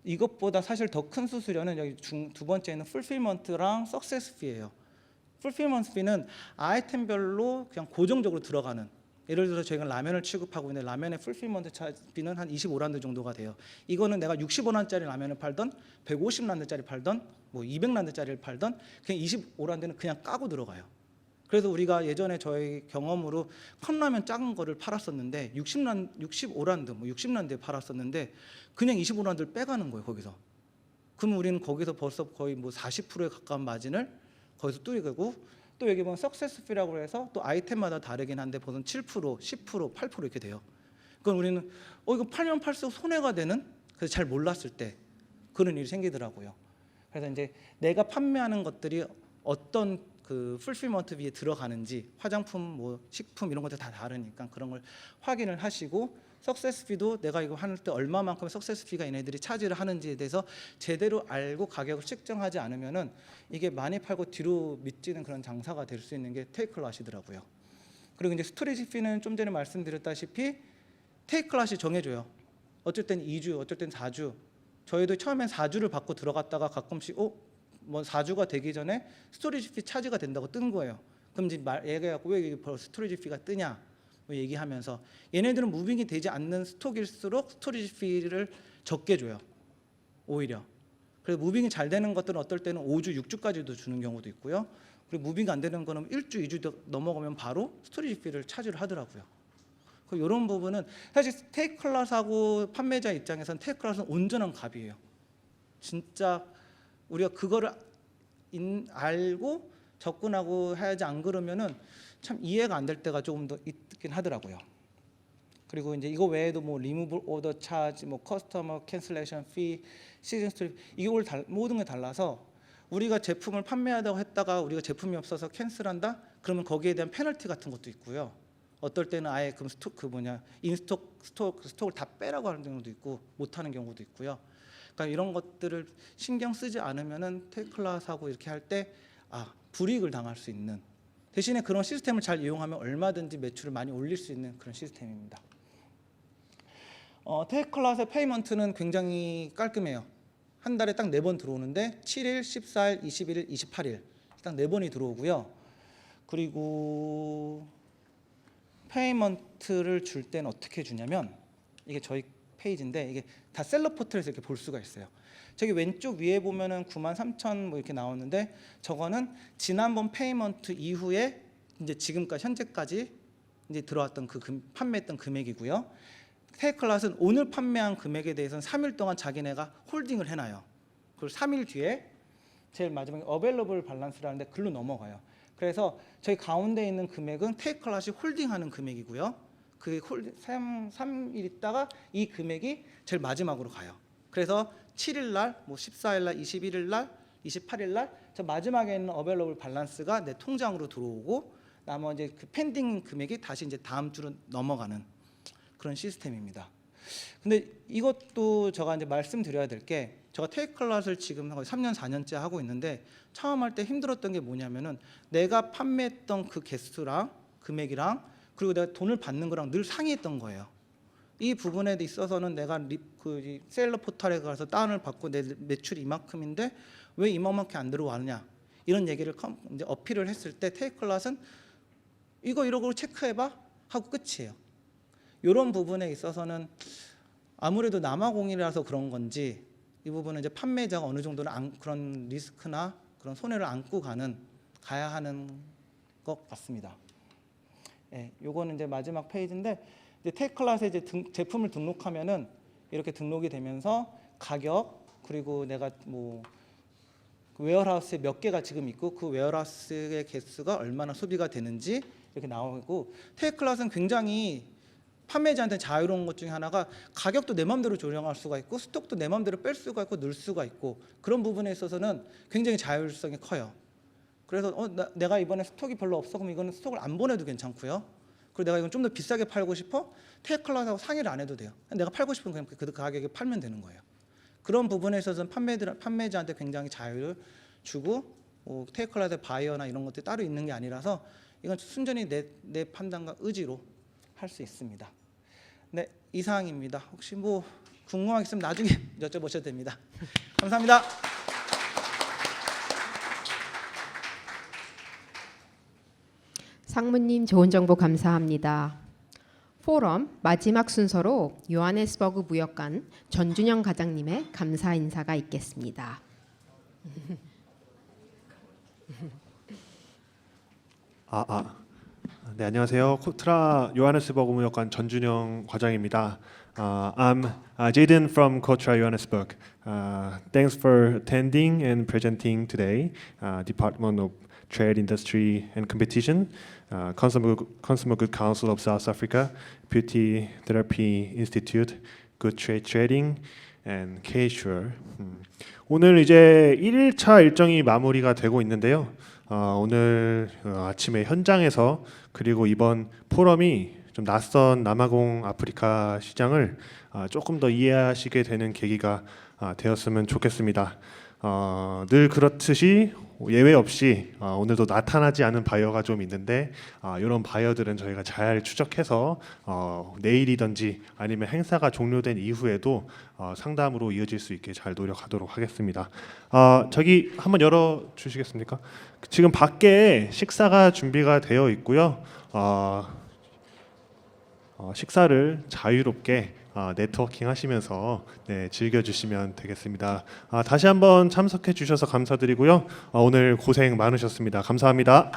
이것보다 사실 더 큰 수수료는 여기 두 번째는 fulfillment랑 success fee예요. fulfillment fee는 아이템별로 그냥 고정적으로 들어가는 예를 들어서 저희가 라면을 취급하고 있는데 라면의 풀필먼트 차비는 한 25란드 정도가 돼요. 이거는 내가 65란드짜리 라면을 팔던 150란드짜리 팔던 뭐 200란드짜리를 팔던 그냥 25란드는 그냥 까고 들어가요. 그래서 우리가 예전에 저희 경험으로 컵라면 작은 거를 팔았었는데 65란드 뭐 60란드에 팔았었는데 그냥 25란드를 빼가는 거예요. 거기서. 그러면 우리는 거기서 벌써 거의 뭐 40%에 가까운 마진을 거기서 뚫리고 또 여기 보면 석세스 피라고 해서 또 아이템마다 다르긴 한데 보통 7%, 10%, 8% 이렇게 돼요. 그건 우리는 이거 팔면 팔수록 손해가 되는 그래서 잘 몰랐을 때 그런 일이 생기더라고요. 그래서 이제 내가 판매하는 것들이 어떤 그 풀필먼트 비에 들어가는지 화장품, 뭐 식품 이런 것들 다 다르니까 그런 걸 확인을 하시고 석세스 피도 내가 이거 할 때 얼마만큼의 석세스 피가 얘네들이 차지를 하는지에 대해서 제대로 알고 가격을 측정하지 않으면은 이게 많이 팔고 뒤로 밑지는 그런 장사가 될 수 있는 게 테이크클라시더라고요. 그리고 이제 스토리지 피는 좀 전에 말씀드렸다시피 테이크클라시 정해줘요. 어쩔 땐 2주, 어쩔 땐 4주. 저희도 처음엔 4주를 받고 들어갔다가 가끔씩 뭐 4주가 되기 전에 스토리지 피 차지가 된다고 뜬 거예요. 그럼 이제 얘기해갖고 왜 벌써 스토리지 피가 뜨냐? 얘기하면서 얘네들은 무빙이 되지 않는 스톡일수록 스토리지 피를 적게 줘요. 오히려. 그래서 무빙이 잘 되는 것들은 어떨 때는 5주, 6주까지도 주는 경우도 있고요. 그리고 무빙이 안 되는 거는 1주, 2주 넘어가면 바로 스토리지 피를 차지를 하더라고요. 이런 부분은 사실 테이크클래스하고 판매자 입장에서는 테이크클래스는 온전한 갑이에요. 진짜 우리가 그거를 알고 접근하고 해야지, 안 그러면은 참 이해가 안 될 때가 조금 더 있긴 하더라고요. 그리고 이제 이거 외에도 뭐 리무블 오더 차지, 뭐 커스터머 캔슬레이션 피, 시즌 스토리, 이게 모든 게 달라서 우리가 제품을 판매하다고 했다가 우리가 제품이 없어서 캔슬한다? 그러면 거기에 대한 페널티 같은 것도 있고요. 어떨 때는 아예 그 스톡을 다 빼라고 하는 경우도 있고 못 하는 경우도 있고요. 그러니까 이런 것들을 신경 쓰지 않으면은 테이크클래스하고 이렇게 할 때 불이익을 당할 수 있는, 대신에 그런 시스템을 잘 이용하면 얼마든지 매출을 많이 올릴 수 있는 그런 시스템입니다. 테이크클래스의 페이먼트는 굉장히 깔끔해요. 한 달에 딱 4번 들어오는데 7일, 14일, 21일, 28일 딱 4번이 들어오고요. 그리고 페이먼트를 줄 때는 어떻게 주냐면, 이게 저희 페이지인데 이게 다 셀러 포털에서 이렇게 볼 수가 있어요. 저기 왼쪽 위에 보면은 93,000 뭐 이렇게 나오는데, 저거는 지난번 페이먼트 이후에 이제 지금까지 현재까지 이제 들어왔던 판매했던 금액이고요. 테이크클래스는 오늘 판매한 금액에 대해서는 3일 동안 자기네가 홀딩을 해놔요. 그리고 3일 뒤에 제일 마지막에 어베일러블 밸런스라는데 글로 넘어가요. 그래서 저희 가운데 있는 금액은 테이크클래스이 홀딩하는 금액이고요. 그 3일 있다가 이 금액이 제일 마지막으로 가요. 그래서 7일 날, 뭐 14일 날, 21일 날, 28일 날 저 마지막에 있는 어베일러블 밸런스가 내 통장으로 들어오고, 나머지 그 펜딩 금액이 다시 이제 다음 주로 넘어가는 그런 시스템입니다. 근데 이것도 제가 이제 말씀드려야 될 게, 제가 테이크클래스를 지금 거의 3년 4년째 하고 있는데 처음 할 때 힘들었던 게 뭐냐면은 내가 판매했던 그 개수랑 금액이랑 그리고 내가 돈을 받는 거랑 늘 상이했던 거예요. 이 부분에 있어서는 내가 그 셀러 포털에 가서 다운을 받고 내 매출이 이만큼인데 왜 이만큼밖에 안 들어왔냐, 이런 얘기를 이제 어필을 했을 때 테이크클래스는 이러고 체크해봐 하고 끝이에요. 이런 부분에 있어서는 아무래도 남아공이라서 그런 건지 이 부분은 이제 판매자가 어느 정도는 그런 리스크나 그런 손해를 안고 가야 하는 것 같습니다. 예, 요거는 이제 마지막 페이지인데, 이제 테이크클래스에 이제 제품을 등록하면은 이렇게 등록이 되면서 가격, 그리고 내가 뭐 웨어하우스에 몇 개가 지금 있고 그 웨어하우스의 개수가 얼마나 소비가 되는지 이렇게 나오고, 테이크클래스는 굉장히 판매자한테 자유로운 것 중에 하나가 가격도 내 마음대로 조정할 수가 있고 스톡도 내 마음대로 뺄 수가 있고 넣을 수가 있고, 그런 부분에 있어서는 굉장히 자율성이 커요. 그래서 내가 이번에 스톡이 별로 없어, 그럼 이거는 스톡을 안 보내도 괜찮고요. 그리고 내가 이건 좀 더 비싸게 팔고 싶어, 테이크클래스하고 상의를 안 해도 돼요. 내가 팔고 싶으면 그냥 그 가격에 팔면 되는 거예요. 그런 부분에 있어서는 판매자한테 굉장히 자유를 주고, 테이크클래스의 바이어나 이런 것들이 따로 있는 게 아니라서 이건 순전히 내 판단과 의지로 할 수 있습니다. 네, 이상입니다. 혹시 뭐 궁금한 게 있으면 나중에 여쭤보셔도 됩니다. 감사합니다. 상무님 좋은 정보 감사합니다. 포럼 마지막 순서로 요하네스버그 무역관 전준영 과장님의 감사 인사가 있겠습니다. 네, 안녕하세요. 코트라 요하네스버그 무역관 전준영 과장입니다. I'm Jaden from Kotra Johannesburg. Thanks for attending and presenting today. Department of Trade, Industry and Competition, Consumer Good Council of South Africa, Beauty Therapy Institute, Good Trade Trading, and K-Sure. 오늘 이제 1일차 일정이 마무리가 되고 있는데요. 오늘 아침에 현장에서, 그리고 이번 포럼이 좀 낯선 남아공 아프리카 시장을 조금 더 이해하시게 되는 계기가 되었으면 좋겠습니다. 늘 그렇듯이 예외 없이 오늘도 나타나지 않은 바이어가 좀 있는데, 이런 바이어들은 저희가 잘 추적해서 내일이든지 아니면 행사가 종료된 이후에도 상담으로 이어질 수 있게 잘 노력하도록 하겠습니다. 저기 한번 열어 주시겠습니까? 지금 밖에 식사가 준비가 되어 있고요. 식사를 자유롭게 네트워킹 하시면서 네, 즐겨주시면 되겠습니다. 다시 한번 참석해 주셔서 감사드리고요. 오늘 고생 많으셨습니다. 감사합니다.